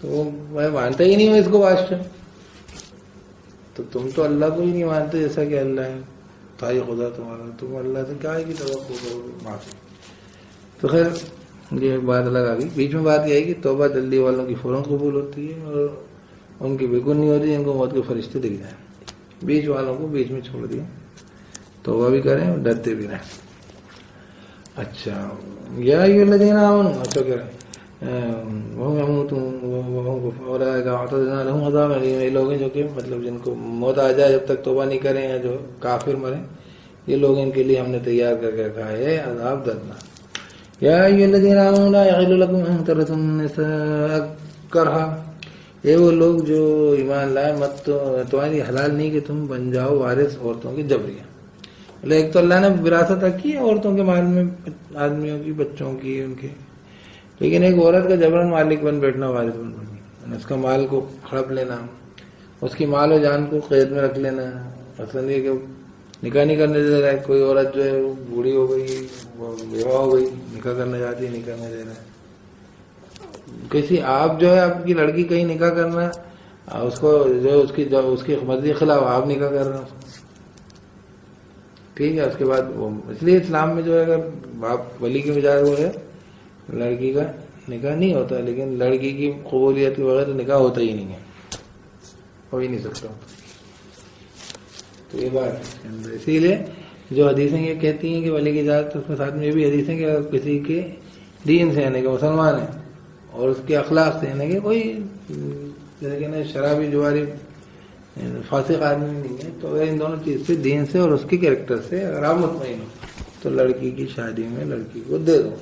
تو وہ میں مانتا ہی نہیں ہوں اس کو بادشاہ. تو تم تو اللہ کو ہی نہیں مانتے جیسا کہ اللہ ہے تھا یہ خدا تمہارا. تم اللہ سے کیا ہے کہ توقع کرو معافی. تو خیر یہ بات الگ آ گئی. بیچ میں بات یہ ہے کہ توبہ جلدی والوں کی فوراً قبول ہوتی ہے اور ان کی بالکل نہیں ہوتی ان کو موت کے فرشتے دکھ جائیں. بیچ والوں کو بیچ میں چھوڑ دیا. توبہ بھی کریں اور ڈرتے بھی رہیں. اچھا یا یہ الذین آمنوا اچھا کہہ رہے ہیں یہ لوگ ہیں جو کہ مطلب جن کو موت آ جائے جب تک توبہ نہیں کریں یا جو کافر مریں، یہ لوگ ان کے لیے ہم نے تیار کر کے رکھا ہے عذاب دردناک. یا ایھا الذین آمنوا لا یحل لکم ان ترثوا النساء کرہا. یہ وہ لوگ جو ایمان لائے مت تمہاری حلال نہیں کہ تم بن جاؤ وارث عورتوں کی جبریاں. ایک تو اللہ نے وراثت رکھی ہے عورتوں کے مال میں، آدمیوں کی، بچوں کی، ان کے. لیکن ایک عورت کا جبرن مالک بن بیٹھنا، وارث بن بیٹھنا، اس کا مال کو ہڑپ لینا، اس کی مال و جان کو قید میں رکھ لینا. مثلاً یہ کہ نکاح نہیں کرنے دے رہا ہے. کوئی عورت جو ہے وہ بوڑھی ہو گئی، بیوہ ہو گئی، نکاح کرنا چاہتی ہے، نکاح نہیں دے رہا ہے. کسی آپ جو ہے آپ کی لڑکی کہیں نکاح کرنا، اس کو جو اس کی مرضی کے خلاف آپ نکاح کر رہے ہیں. ٹھیک ہے. اس کے بعد وہ اس لیے اسلام میں جو ہے اگر باپ ولی کے بجائے وہ ہے لڑکی کا نکاح نہیں ہوتا، لیکن لڑکی کی قبولیت کے بغیر نکاح ہوتا ہی نہیں ہے، ہو ہی نہیں سکتا. تو یہ بات اسی لیے جو حدیثیں یہ کہتی ہیں کہ ولی کی اجازت، اس کے ساتھ میں یہ بھی حدیثیں کہ اگر کسی کے دین سے یعنی کہ مسلمان ہے اور اس کے اخلاق سے یعنی کہ کوئی جیسے کہ شرابی جواری فاسق آدمی نہیں ہے، تو اگر ان دونوں چیز سے دین سے اور اس کے کیریکٹر سے اگر آپ مطمئن ہو تو لڑکی کی شادی میں لڑکی کو دے دو.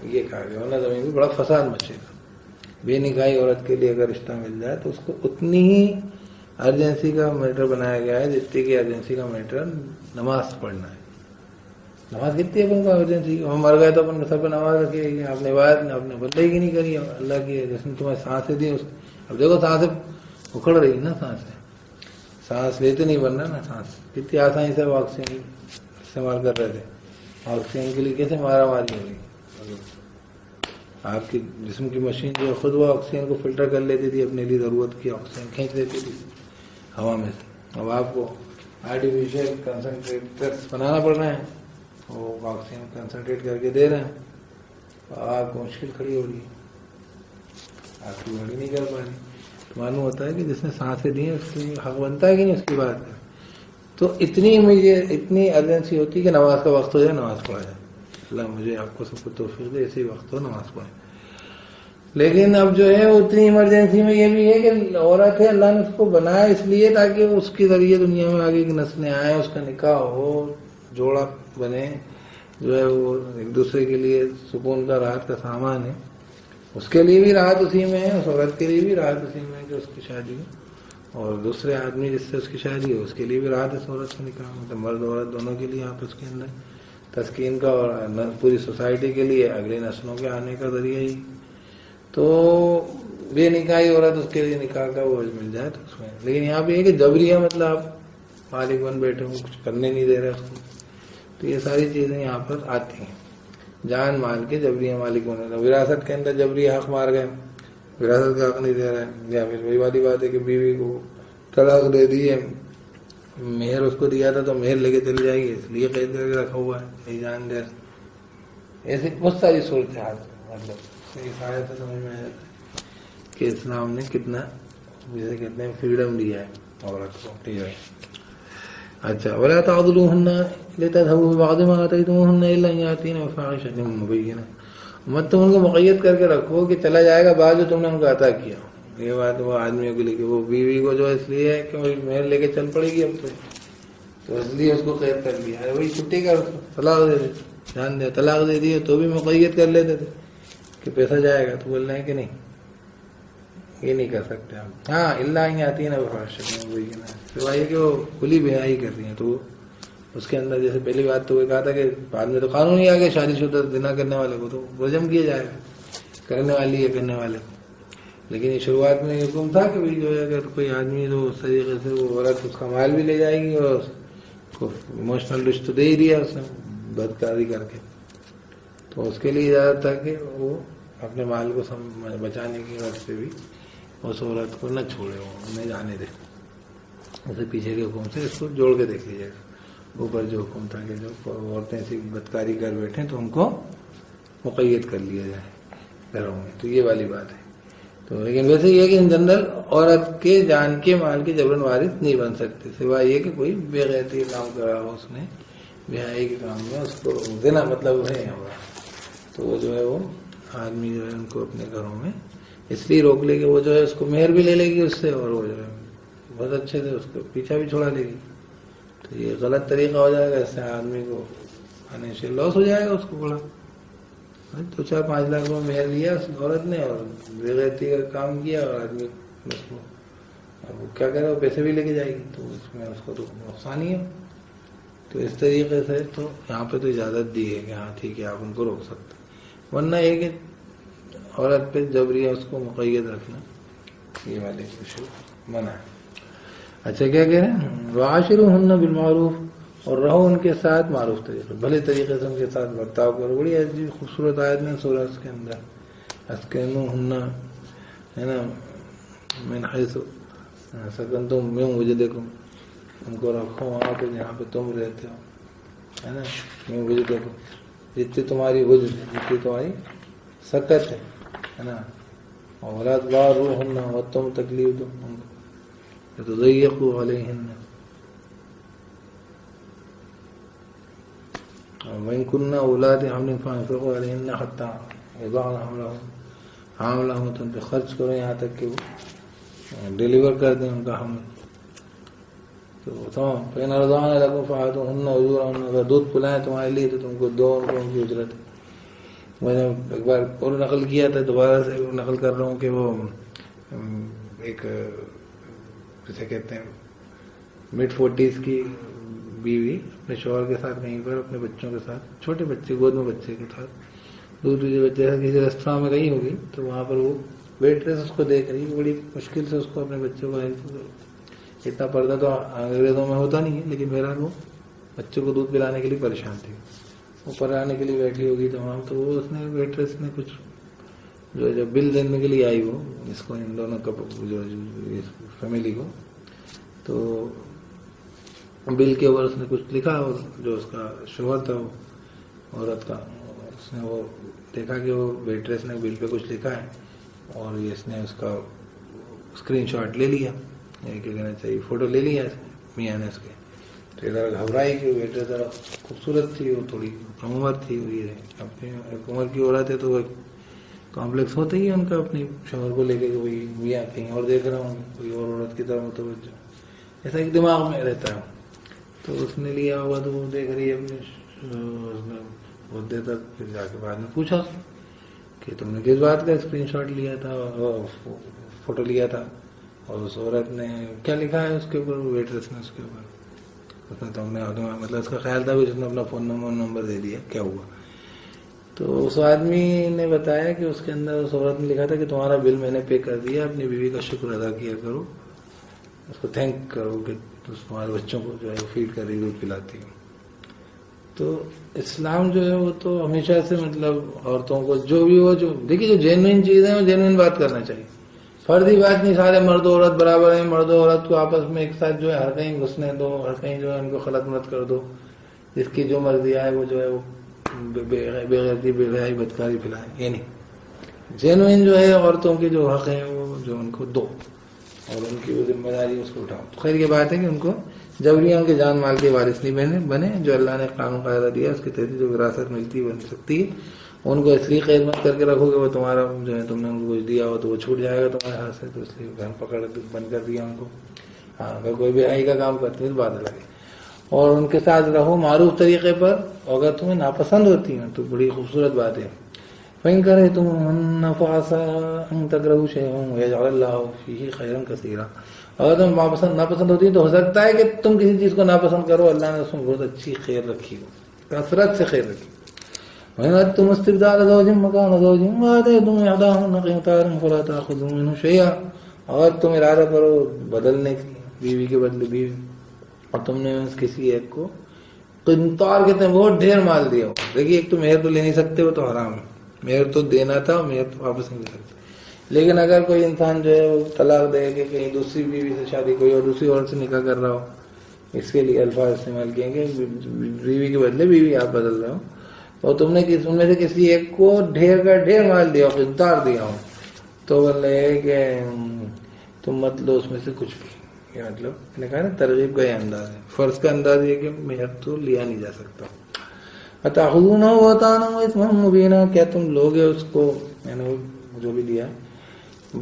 یہ کہا گیا ورنہ زمین میں بڑا فساد مچے گا. بے نکاحی عورت کے لیے اگر رشتہ مل جائے تو اس کو اتنی ہی ارجنسی کا میٹر بنایا گیا ہے جتنی کہ ارجنسی کا میٹر نماز پڑھنا ہے. نماز کتنی ہے اپن کو ارجنسی؟ ہم مر گئے تو اپن سب پہ نماز رکھے. آپ نے عبادت آپ نے بدلے کی نہیں کری اللہ کی، جس نے تمہیں سانسیں دی. اب دیکھو سانسیں اکھڑ رہی نا، سانس لیتے نہیں بننا نا. سانس کتنی آسانی سے وہ آکسیجن استعمال کر رہے تھے. آکسیجن کے لیے کیسے مارا ماری ہوگی. آپ کی جسم کی مشین جو خود وہ آکسیجن کو فلٹر کر لیتی تھی، اپنے لیے ضرورت کی آکسیجن کھینچ لیتی تھی ہوا میں سے. اب آپ کو آرٹیفیشیل کنسنٹریٹرس بنانا پڑ رہے ہیں، وہ آکسیجن کنسنٹریٹ کر کے دے رہے ہیں. آپ کو مشکل کھڑی ہو رہی ہے، آپ کی بڑی نہیں کر پا رہی. معلوم ہوتا ہے کہ جس نے سانسیں دی ہیں اس کی حق بنتا ہے کہ نہیں اس کی بات. تو اتنی ارجنسی ہوتی ہے کہ نماز کا وقت ہو جائے نماز پڑھا جائے. اللہ مجھے آپ کو سب کو توفیق دے اسی وقت ہو نماز پڑھیں. لیکن اب جو ہے اتنی ایمرجنسی میں یہ بھی ہے کہ عورت ہے اللہ نے اس کو بنایا اس لیے تاکہ اس کے ذریعے دنیا میں آگے کی نسلیں آئیں، اس کا نکاح ہو، جوڑا بنے، جو ہے وہ ایک دوسرے کے لیے سکون کا راحت کا سامان ہے. اس کے لیے بھی راحت اسی میں ہے، اس عورت کے لیے بھی راحت اسی میں ہے کہ اس کی شادی ہو، اور دوسرے آدمی جس سے اس کی شادی ہو اس کے لیے بھی راحت اس عورت سے نکاح. مطلب مرد عورت دونوں کے لیے آپس کے اندر تسکین کا، اور پوری سوسائٹی کے لیے اگلی نسلوں کے آنے کا ذریعہ ہی تو بے نکاحی عورت اس کے لیے نکاح کا وہ مل جائے تو اس میں. لیکن یہاں پہ یہ کہ جبریہ مطلب آپ مالک بن بیٹھے ہو، کچھ کرنے نہیں دے رہے اس کو. تو یہ ساری چیزیں یہاں پر آتی ہیں. جان مال کے جبریہ مالک بنے گا. وراثت کے اندر جبریہ حق مار گئے، وراثت کا حق نہیں دے رہا ہے. یا پھر وہی والی بات ہے کہ بیوی کو طلاق دے دی ہے، مہر اس کو دیا تھا تو مہر لے کے چلی جائے گی، اس لیے قید کر کے رکھا ہوا ہے نہیں جان دے. ایسی بہت ساری صورتحال. مطلب اس آیت سے سمجھ میں آیا کہ اسلام نے کتنا جسے کہتے ہیں فریڈم دیا ہے عورت کو. ٹھیک ہے. اچھا ولا تعضلوهن لتذهبوا ببعض ما آتيتموهن الا ان ياتين بفاحشة مبينة. مت تم ان کو مقید کر کے رکھو کہ چلا جائے گا بعد جو تم نے ان کو عطا کیا. یہ بات وہ آدمیوں کے لیے کہ وہ بیوی کو جو اس لیے ہے کہ وہ مہر لے کے چل پڑے گی اب تو اس لیے اس کو قید کر لیا ہے. وہی چھٹی کر طلاق دے دے، جان دے طلاق دے دی تو بھی مقید کر لیتے تھے کہ پیسہ جائے گا. تو بول رہے ہیں کہ نہیں یہ نہیں کر سکتے ہم. ہاں اللہ آتی ہے نا بفاحشۃ مبینہ، سوائے کہ وہ کھلی بیائی کر رہی ہیں تو اس کے اندر جیسے پہلی بات تو وہ کہا تھا کہ بعد میں تو قانون ہی آ گیا شادی شدہ زنا کرنے والے کو تو رجم کیا جائے گا، کرنے والی ہے کرنے والے کو. لیکن یہ شروعات میں یہ حکم تھا کہ بھائی جو ہے اگر کوئی آدمی تو اس طریقے سے وہ عورت اس کا مال بھی لے جائے گی اور اس کو ایموشنل رشتہ دے ہی دیا اس نے بدکاری کر کے، تو اس کے لیے اجازت تھا کہ وہ اپنے مال کو بچانے کی غرض سے بھی اس عورت کو نہ چھوڑے، وہ انہیں جانے دے. اسے پیچھے کے حکم سے اس کو جوڑ کے دیکھ لیجیے گا. اوپر جو حکم تھا کہ جو عورتیں ایسی بدکاری کر بیٹھیں تو ان کو مقید کر لیا جائے گھروں میں. تو یہ والی بات ہے. تو لیکن ویسے یہ کہ ان جنرل عورت کے جان کے مال کے جبرن وارث نہیں بن سکتے سوائے یہ کہ کوئی بے غیرتی کام کرا ہو اس نے، بے حیائی کے کام میں اس کو زنا مطلب ہے تو وہ جو ہے وہ آدمی جو ہے ان کو اپنے گھروں میں اس لیے روک لے کہ وہ جو ہے اس کو مہر بھی لے لے گی اس سے اور وہ جو ہے بہت اچھے سے اس کو پیچھا بھی چھوڑا لے گی. تو یہ غلط طریقہ ہو جائے گا. اس سے آدمی کو فائنینشیل لاس ہو جائے گا اس کو بڑا. 2-4-5 لاکھ روپے مہر لیا اس عورت نے اور بے غیرتی کا کام کیا اور آدمی اس کو اب وہ کیا کرے وہ پیسے بھی لے کے جائے گی تو اس میں اس کو تو نقصان ہی ہے. تو اس طریقے سے تو یہاں پہ تو اجازت دی ہے کہ ہاں ٹھیک ہے آپ ان کو روک سکتے. ورنہ یہ کہ عورت پہ جبریہ اس کو مقید رکھنا یہ والے کچھ منع ہے. اچھا کیا کہہ رہے ہیں وعاشروہن بالمعروف، اور رہو ان کے ساتھ معروف طریقے بھلے طریقے سے ان کے ساتھ برتاؤ کرو. بڑی عجیب خوبصورت آیت نے سورہ کے اندر اسکنوہن ہے نا من حیث سکنتم من وجدکم، ان کو رکھو وہاں پہ جہاں پہ تم رہتے ہو ہے نا. من وجدکم جتنی تمہاری وجد جتنی تمہاری سکت ہے نا. اور ولا تضاروہن اور تم تکلیف دو ان کو تضيقوا عليهن وإن كن أولاد حمل فأنفقوا عليهن حتى يضعن حملهن تم پہ خرچ کرو یہاں تک کہ وہ ڈیلیور کر دیں ان کا حمل. تو تمام فإن أرضعن لكم فآتوهن أجورهن، اگر دودھ پلائیں تمہارے لیے تو تم کو دو ان کو ان کی اجرت. میں نے ایک بار اور نقل کیا تھا دوبارہ سے نقل کر رہا ہوں کہ وہ ایک جسے کہتے ہیں mid 40s کی بیوی اپنے شوہر کے ساتھ کہیں پر اپنے بچوں کے ساتھ چھوٹے بچے گود میں بچے کے ساتھ دوسرے بچے کسی ریستوراں میں گئی ہوگی تو وہاں پر وہ ویٹریس اس کو دیکھ رہی ہے. بڑی مشکل سے اس کو اپنے بچوں کو اتنا پردہ تو انگریزوں میں ہوتا نہیں ہے لیکن بہرحال وہ بچوں کو دودھ پلانے کے لیے پریشان تھی. وہ پڑھانے کے لیے بیٹھی ہوگی تمام تو وہ اس نے ویٹریس نے کچھ جو بل دینے کے لیے آئی وہ اس کو ان دونوں کا جو فیملی کو تو بل کے اوپر اس نے کچھ لکھا اور جو اس کا شوہر تھا وہ عورت کا اس نے وہ دیکھا کہ وہ ویٹریس نے بل پہ کچھ لکھا ہے اور یہ اس نے اس کا اسکرین شاٹ لے لیا کیا کہنا چاہیے فوٹو لے لیا میاں نے اس کے. تو ادھر گھبرائی کہ ویٹریس ذرا خوبصورت تھی وہ تھوڑی کم عمر تھی یہ اپنی عمر کی عورت ہے تو وہ کمپلیکس ہوتا ہی ہے ان کا اپنے شوہر کو لے کے وہی میاں کہیں اور دیکھ رہا ہوں کوئی اور عورت کی طرح متوجہ ایسا ایک دماغ میں رہتا ہے. تو اس نے لیا ہوا تو وہ دیکھ رہی ہے اپنے اس نے بہت دیر تک پھر جا کے بعد میں پوچھا کہ تم نے کس بات کا اسکرین شاٹ لیا تھا فوٹو لیا تھا اور اس عورت نے کیا لکھا ہے اس کے اوپر ویٹریس نے اس کے اوپر اس نے تم نے مطلب اس کا خیال تھا بھی اس نے اپنا فون نمبر دے دیا کیا ہوا. تو اس آدمی نے بتایا کہ اس کے اندر اس عورت نے لکھا تھا کہ تمہارا بل میں نے پے کر دیا، اپنی بیوی کا شکر ادا کیا کرو، اس کو تھینک کرو کہ تمہارے بچوں کو جو ہے فیڈ کر رہی، دودھ پلاتی ہو۔ تو اسلام جو ہے وہ تو ہمیشہ سے مطلب عورتوں کو جو بھی ہو، جو دیکھیے جو جینوئن چیزیں ہیں وہ جینوئن بات کرنا چاہیے، فردی بات نہیں سارے مرد و عورت برابر ہیں، مرد و عورت کو آپس میں ایک ساتھ جو ہے ہر کہیں گھسنے دو، ہر کہیں جو ہے ان کو خلط مت کر دو، جس کی جو مرضی آئے وہ جو ہے وہ بے غیرتی بے حیائی بدکاری پھیلائے، یہ نہیں۔ جینوئن جو ہے عورتوں کے جو حق ہیں وہ جو ان کو دو اور ان کی وہ ذمہ داری اس کو اٹھاؤ۔ خیر یہ بات ہے کہ ان کو جبریاں ان کے جان مال کے وارث نہیں بنے، جو اللہ نے قانون قاعدہ دیا اس کے تحت جو وراثت ملتی بن سکتی ہے، ان کو اس لیے خدمت کر کے رکھو کہ وہ تمہارا جو ہے تم نے ان کو کچھ دیا ہو تو وہ چھوٹ جائے گا تمہارے ہاتھ سے، تو اس لیے گھر پکڑ بند کر دیا ان کو۔ ہاں اگر کوئی بے حیائی کا کام کرتے ہیں تو بات الگ ہے، اور ان کے ساتھ رہو معروف طریقے پر، اگر تمہیں ناپسند ہوتی ہیں تو بڑی خوبصورت بات ہے، فَإِن كَرِهْتُمُوهُنَّ فَعَسَىٰ أَن تَكْرَهُوا شَيْئًا وَيَجْعَلَ اللَّهُ فِيهِ خَيْرًا كَثِيرًا۔ اگر تم ناپسند ہوتی ہے تو ہو سکتا ہے کہ تم کسی چیز کو ناپسند کرو، اللہ نے اس میں بہت اچھی خیر رکھی ہو، کثرت سے خیر رکھی۔ وَإِنْ أَرَدتُّمُ اسْتِبْدَالَ زَوْجٍ مَّكَانَ زَوْجٍ وَآتَيْتُمْ إِحْدَاهُنَّ قِنطَارًا فَلَا تَأْخُذُوا مِنْهُ شَيْئًا، اگر تم ارادہ کرو بدلنے کی، بیوی کے بدلے بیوی، اور تم نے کسی ایک کو قنطار کہتے ہیں بہت ڈھیر مال دیا ہو، دیکھیے ایک تو مہر تو لے نہیں سکتے، وہ تو حرام ہے، مہر تو دینا تھا، مہر تو واپس نہیں لے سکتے، لیکن اگر کوئی انسان جو ہے وہ طلاق دے کہ کہیں دوسری بیوی سے شادی کوئی اور دوسری عورت سے نکاح کر رہا ہو، اس کے لیے الفاظ استعمال کیے کہ بیوی کے بدلے بیوی آپ بدل رہے ہو، اور تم نے ان میں سے کسی ایک کو ڈھیر کا ڈھیر مال دیا ہو، قنطار دیا ہو، تو بولے کہ تم مت لو اس میں سے کچھ بھی۔ یہ مطلب میں نے کہا نا ترغیب کا یہ انداز ہے، فرض کا انداز یہ کہ مہر تو لیا نہیں جا سکتا۔ اتاخذونہ بہتانا واثما مبینا، کیا تم لوگے اس کو، میں نے جو بھی دیا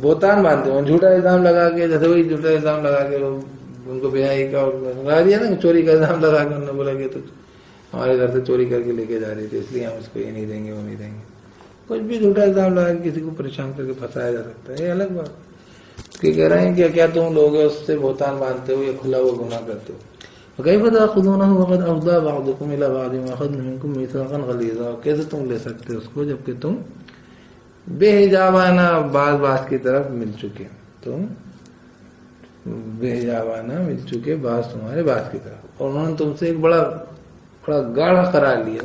بہتان مانتے ہو، جھوٹا الزام لگا کے، جیسے وہی جھوٹا الزام لگا کے ان کو بے حیائی کا لگا دیا نا، چوری کا الزام لگا کے انہوں نے بولا کہ تو ہمارے گھر سے چوری کر کے لے کے جا رہی تھی، اس لیے ہم اس کو یہ نہیں دیں گے وہ نہیں دیں گے، کچھ بھی جھوٹا الزام لگا کے کسی کو پریشان کر کے پھنسایا جا سکتا ہے، یہ الگ بات کہ کہہ رہے ہیں کہ کیا تم لوگ اس سے بہتان مانتے ہو یا کھلا ہوا گناہ کرتے ہو، کیف تاخذونہ وقد افضى بعضکم الی بعض واخذنا منکم میثاقا غلیظا، کیسے تم لے سکتے اس کو جبکہ تم بے حجابانہ بعض کی طرف مل چکے، تم بے حجابانہ مل چکے بعض تمہارے بعض کی طرف، اور انہوں نے تم سے ایک بڑا گاڑھا قرار لیا،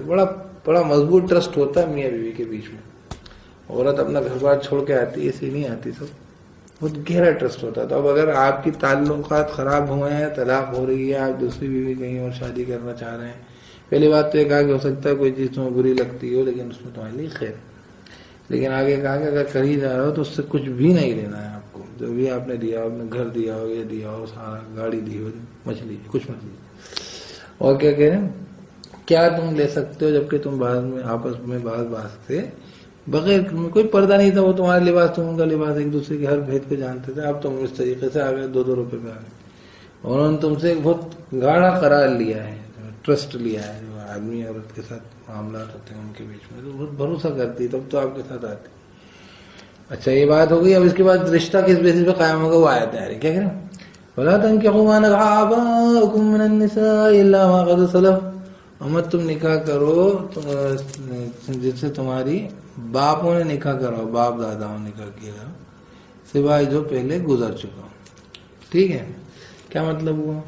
بڑا مضبوط ٹرسٹ ہوتا ہے میاں بیوی کے بیچ میں، عورت اپنا گھر بار چھوڑ کے آتی ہے، ایسی نہیں آتی، سب بہت گہرا ٹرسٹ ہوتا ہے، تو اب اگر آپ کی تعلقات خراب ہوئے ہیں، طلاق ہو رہی ہے، آپ دوسری بیوی کہیں اور شادی کرنا چاہ رہے ہیں، پہلی بات تو یہ کہا کہ ہو سکتا ہے کوئی چیز تمہیں بری لگتی ہو لیکن اس میں تمہارے لیے خیر، لیکن آگے کہا کہ اگر کر ہی جا رہا ہو تو اس سے کچھ بھی نہیں لینا ہے آپ کو، جو بھی آپ نے دیا ہو، اپنے گھر دیا ہو، یہ دیا ہو، سارا گاڑی دی ہو، مچھلی کچھ مت لیجیے، اور کیا کہہ رہے ہیں، کیا تم لے سکتے ہو جبکہ تم بعض میں آپس میں بعض سے بغیر کوئی پردہ نہیں تھا، وہ تمہارا لباس تم ان کا لباس، ایک دوسرے کے ہر بھید کو جانتے تھے، اب تم اس طریقے سے آ گئے، 2-2 روپے پہ آ گئے، انہوں نے تم سے ایک بہت گاڑھا قرار لیا ہے، ٹرسٹ لیا ہے، جو آدمی عورت کے ساتھ معاملات ہوتے ہیں ان کے بیچ میں، تو بہت بھروسہ کرتی ہے، تب تو آپ کے ساتھ آتی۔ اچھا یہ بات ہو گئی، اب اس کے بعد رشتہ کس بیسس پہ قائم ہوگا وہ آیت ہے، کیا کریں، وَلَا تَنكِحُوا مَا نَكَحَ آبَاؤُكُم مِّنَ النِّسَاءِ إِلَّا مَا قَدْ سَلَفَ، امت تم نکاح کرو جس سے تمہاری باپوں نے نکاح کرا، باپ داداؤں نے نکاح کیا، سوائے جو پہلے گزر چکا، ٹھیک ہے۔ کیا مطلب ہوا؟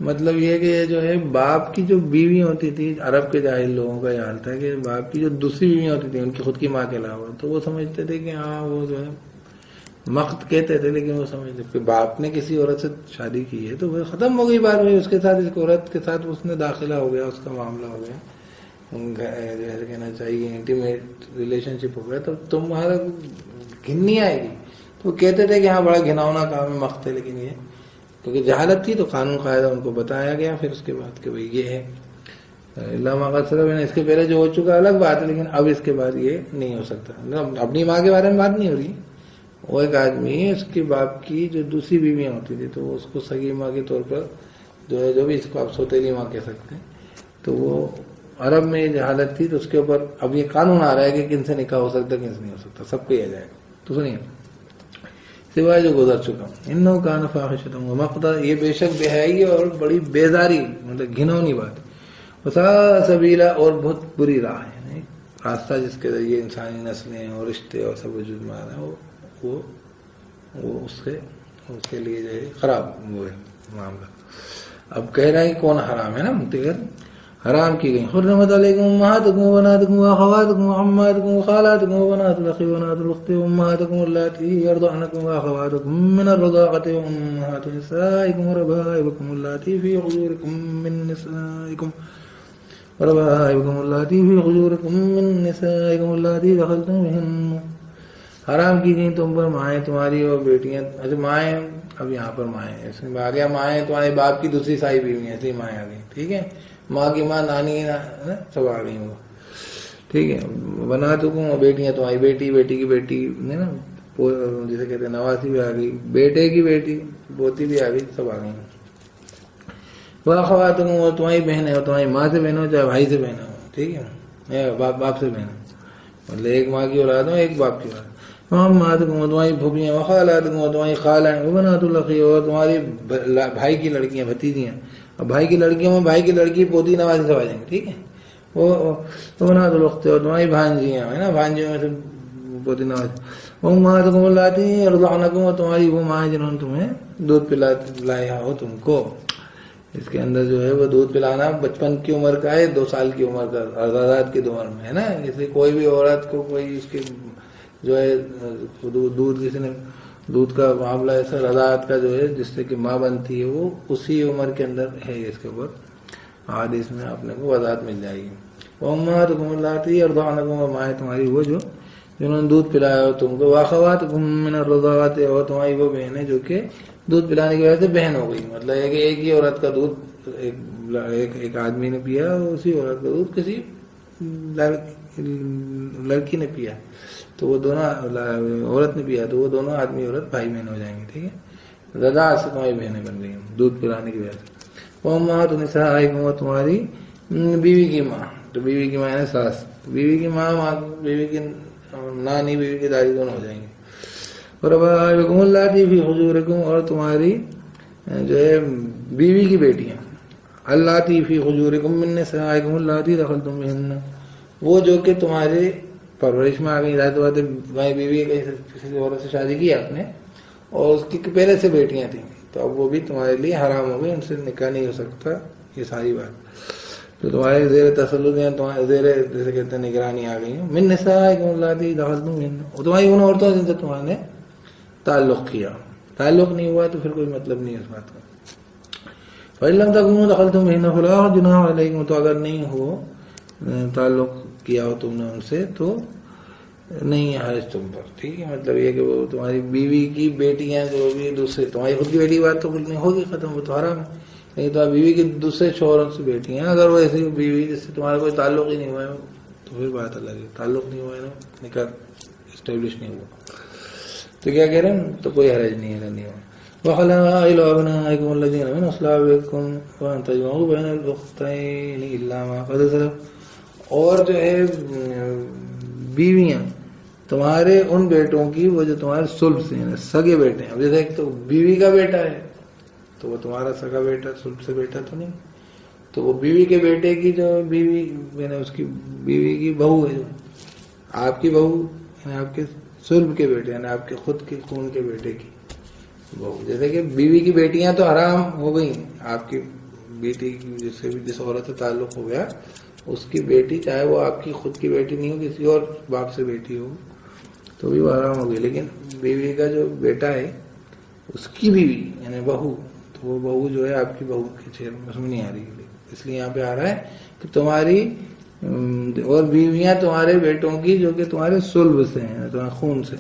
مطلب یہ کہ جو ہے باپ کی جو بیوی ہوتی تھی، عرب کے جاہل لوگوں کا یہ حال تھا کہ باپ کی جو دوسری بیوی ہوتی تھی ان کی خود کی ماں کے علاوہ، تو وہ سمجھتے تھے کہ ہاں وہ جو ہے مقت کہتے تھے، لیکن وہ سمجھتے کہ باپ نے کسی عورت سے شادی کی ہے تو وہ ختم ہو گئی بات، ہوئی اس کے ساتھ، اس عورت کے ساتھ اس نے داخلہ ہو گیا، اس کا معاملہ ہو گیا، جیسے کہنا چاہیے انٹیمیٹ ریلیشن شپ ہو گیا، تو تمہارا گھننی آئے گی۔ تو کہتے تھے کہ ہاں بڑا گھناؤنا کام ہے مقت ہے، لیکن یہ کیونکہ جہالت تھی تو قانون قاعدہ ان کو بتایا گیا، پھر اس کے بعد کہ بھئی یہ ہے اللہ مقصد اس کے پہلے جو ہو چکا الگ بات ہے، لیکن اب اس کے بعد یہ نہیں ہو سکتا۔ اپنی ماں کے بارے میں بات نہیں ہو رہی، وہ ایک آدمی اس کے باپ کی جو دوسری بیویاں ہوتی تھی تو اس کو سگی ماں کے طور پر جو بھی اس کو آپ سوتیلی ماں کہہ سکتے ہیں، تو وہ عرب میں یہ جہالت تھی، تو اس کے اوپر اب یہ قانون آ رہا ہے کہ کن سے نکاح ہو سکتا ہے کن سے نہیں ہو سکتا، سب کو یہ جائے گا۔ تو سنیے، سوائے جو گزر چکا، انہو کان فاحشۃ ومقتا، یہ بے شک بے حیائی اور بڑی بیزاری، مطلب گھنونی بات، وساء سبیلا، اور بہت بری راہ ہے، راستہ جس کے ذریعے انسانی نسلیں اور رشتے اور سب وجود میں آ رہے ہیں وہ اس کے لیے جو ہے خراب وہ ہے معاملہ. اب کہہ رہا ہے کہ کون حرام ہے نا متغیر حرام کی گئی. حرمت علیکم امہاتکم وبناتکم واخواتکم وعماتکم وخالاتکم وبنات الاخ وبنات الاخت وامہاتکم اللاتی یرضعنکم واخواتکم من الرضاعۃ وامہات نسائکم وربائبکم اللاتی فی حجورکم من نسائکم اللاتی دخلتم بہن. حرام کی گئی تم پر مائیں تمہاری اور بیٹیاں. اچھا مائیں اب یہاں پر مائیں اس میں آ گیا مائیں تمہارے باپ کی دوسری سائی بیوی ہیں, ایسی مائیں آ گئی. ٹھیک ہے, ماں کی ماں نانی سب آ گئی وہ. ٹھیک ہے, بنا تو بیٹیاں تمہاری بیٹی بیٹی کی بیٹی ہے نا, جسے کہتے ہیں نواسی بھی آ گئی, بیٹے کی بیٹی پوتی بھی آ گئی, سب آ گئی. واخواتکم اور تمہاری بہن ہے, اور تمہاری ماں سے بہن ہو چاہے بھائی سے بہن ہو. ٹھیک ہے, باپ سے بہن ہو, مطلب ایک ماں کی اولاد ہو ایک باپ کی اولاد. وامہاتکم اور تمہاری پھوپھیاں, وخالاتکم اور تمہاری خالہ, وبنات الاخ اور تمہاری بھائی کی لڑکیاں بھتیجیاں. اب بھائی کی لڑکیوں میں بھائی کی لڑکی پوتی نوازی سب آ جائیں گے. ٹھیک ہے, وبنات الاخت اور تمہاری بھانجیاں ہے نا, بھانجیوں میں سے پوتی نوازی. وامہاتکم اللاتی یرضعنکم اور تمہاری وہ ماں جنہوں نے تمہیں دودھ پلایا ہو تم کو. اس کے اندر جو ہے وہ دودھ پلانا بچپن کی عمر کا ہے, 2 سال کی عمر کا, رضاعت کی عمر میں ہے نا. اس لیے کوئی بھی عورت کو کوئی اس کے جو ہے دودھ کسی نے دودھ کا معاملہ ایسا رضاعت کا جو ہے جس سے کہ ماں بنتی ہے وہ اسی عمر کے اندر ہے. اس کے اوپر حدیث میں آپ نے کو وضاحت مل جائے گی. وامہاتکم اللاتی یرضعنکم اور مائیں تمہاری وہ جنہوں نے دودھ پلایا ہو تم کو. واخواتکم من الرضاعۃ اور تمہاری وہ بہنیں جو کہ دودھ پلانے کی وجہ سے بہن ہو گئی. مطلب ہے کہ ایک ہی عورت کا دودھ ایک آدمی نے پیا, اسی عورت کا دودھ کسی لڑکی نے پیا تو وہ دونوں عورت نے پیا تو وہ دونوں آدمی عورت بھائی بہن ہو جائیں گے. ٹھیک ہے, رضاعت سے تمہاری بہنیں بن گئی دودھ پلانے کی وجہ سے. وامہات نسائکم تمہاری بیوی کی ماں, تو بیوی کی ماں ہے ساس, بیوی کی ماں بیوی کی نانی بیوی کی دادی دونوں ہو جائیں گے. وربائبکم اللاتی فی حجورکم اور تمہاری جو ہے بیوی کی بیٹیاں, اللاتی فی حجورکم من نسائکم اللاتی دخلتم بہن, وہ جو کہ تمہارے پرورش میں آ گئی. ظاہر بات ہے تمہاری بیوی کسی عورت سے شادی کی آپ نے اور اس کی پہلے سے بیٹیاں تھیں تو اب وہ بھی تمہارے لیے حرام ہو گئی, ان سے نکاح نہیں ہو سکتا. یہ ساری بات تو تمہارے زیر تسلط یا زیر جیسے کہتے ہیں نگرانی آ گئی. من نسائکم اللاتی دخلتم بہن, اور تمہاری ان عورتوں جن سے تمہارے نے تعلق کیا. تعلق نہیں ہوا تو پھر کوئی مطلب نہیں اس بات کا. فَإِن لَمْ تَكُونُوا دَخَلْتُمْ بِهِنَّ فَلَا جُنَاحَ عَلَيْكُمْ, تو اگر نہیں ہو تعلق کیا ہو تم نے ان سے تو نہیں ہے حرج تم پر. ٹھیک ہے, مطلب یہ کہ وہ تمہاری بیوی کی بیٹیاں جو بھی دوسرے, تمہاری خود کی بیٹی کی بات تو کچھ نہیں ہوگی ختم, وہ تو حرام ہے. نہیں تو بیوی کی دوسرے شوہروں سے بیٹیاں اگر وہ ایسی بیوی جس سے تمہارا کوئی تعلق ہی نہیں ہوا ہے تو پھر بات الگ ہے. تعلق نہیں ہوا ہے نا, نکاح اسٹیبلش نہیں ہوا تو کیا کہہ رہے ہیں, تو کوئی حرج نہیں ہے. نہیں ہوا. وحلائل ابنائکم الذین من اصلابکم وان تجمعوا بین الاختین الا ما قد سلف, اور جو ہے بیویاں تمہارے ان بیٹوں کی وہ جو تمہارے صلب سے یعنی سگے بیٹے ہیں. اب جیسے ایک تو بیوی کا بیٹا ہے تو وہ تمہارا سگا بیٹا صلب سے بیٹا تو نہیں, تو وہ بیوی کے بیٹے کی جو بیوی یعنی اس کی بیوی کی بہو ہے, جو آپ کی بہو یعنی آپ کے صلب کے بیٹے یعنی آپ کے خود کے خون کے بیٹے کی بہو. جیسے کہ بیوی کی بیٹیاں تو حرام ہو گئی, آپ کی بیٹی جس سے بھی جس عورت سے تعلق ہو گیا اس کی بیٹی چاہے وہ آپ کی خود کی بیٹی نہیں ہو کسی اور باپ سے بیٹی ہو تو بھی وہ حرام ہو گئی. لیکن بیوی کا جو بیٹا ہے اس کی بیوی یعنی بہو, تو وہ بہو جو ہے آپ کی بہو کے چہرے میں نہیں آ رہی, اس لیے یہاں پہ آ رہا ہے کہ تمہاری اور بیویاں تمہارے بیٹوں کی جو کہ تمہارے صلب سے ہیں, تمہارے خون سے.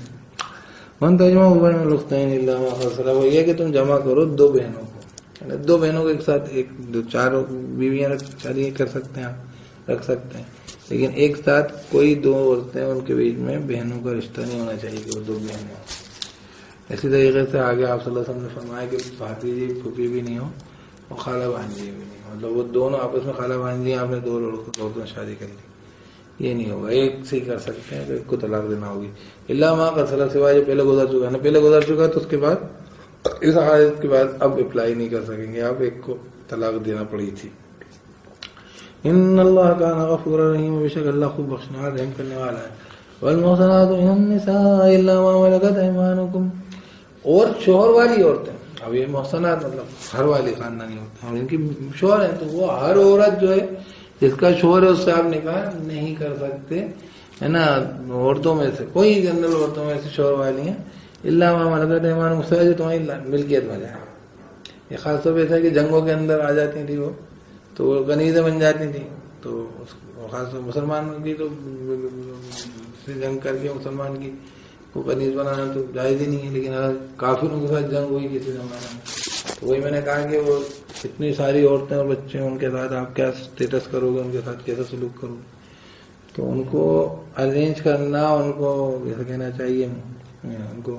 من تجمعوا بین الاختین الا ما قد سلف, وہ یہ کہ تم جمع کرو دو بہنوں کو, یعنی دو بہنوں کو ایک ساتھ ایک دو چاروں بیویاں شادی کر سکتے ہیں آپ رکھ سکتے ہیں, لیکن ایک ساتھ کوئی دو عورتیں ان کے بیچ میں بہنوں کا رشتہ نہیں ہونا چاہیے کہ وہ دو بہنیں ہوں. اسی طریقے سے آگے آپ صلی اللہ علیہ وسلم نے فرمایا کہ بھابھی پھوپھی بھی نہیں ہو اور خالہ بھانجی بھی نہیں, مطلب وہ دونوں آپس میں خالہ بھانجی آپ نے دو عورتوں شادی کر لی, یہ نہیں ہوگا. ایک سے ہی کر سکتے ہیں تو ایک کو طلاق دینا ہوگی. الا ما قد سلف, سوائے جو پہلے گزر چکا ہے, پہلے گزر چکا تو اس کے بعد اس حالت کے بعد اب اپلائی نہیں کر سکیں گے آپ, ایک کو طلاق دینا پڑی تھی. ان اللہ کان غفور رحیم، بے شک اللہ خوب بخشنے والا رحم کرنے والا ہے. والمحصنات من النساء الا ما ملكت ايمانكم، اور شوہر والی عورتیں، اب یہ محصنات مطلب گھر والی خاندانی عورتیں، اور ان کی شوہر ہیں تو وہ ہر عورت جو ہے جس کا شوہر ہے اس سے آپ نکاح نہیں کر سکتے، ہے نا. عورتوں میں سے کوئی جنرل عورتوں میں سے شوہر والی ہیں الا ما ملكت ايمانكم، جو تمہاری ملکیت میں جائے. یہ خاص طور پہ ایسا ہے کہ جنگوں کے اندر آ جاتی تھی وہ تو وہ کنیزیں بن جاتی تھیں، تو خاص طور مسلمانوں کی تو جنگ کر کے مسلمان کی کو کنیز بنانا تو جائز ہی نہیں ہے، لیکن اگر کافروں کے ساتھ جنگ ہوئی کسی زمانے میں تو وہی میں نے کہا کہ وہ اتنی ساری عورتیں اور بچے ہیں، ان کے ساتھ آپ کیا اسٹیٹس کرو گے، ان کے ساتھ کیسا سلوک کرو گے. تو ان کو ارینج کرنا، ان کو جیسا کہنا چاہیے ان کو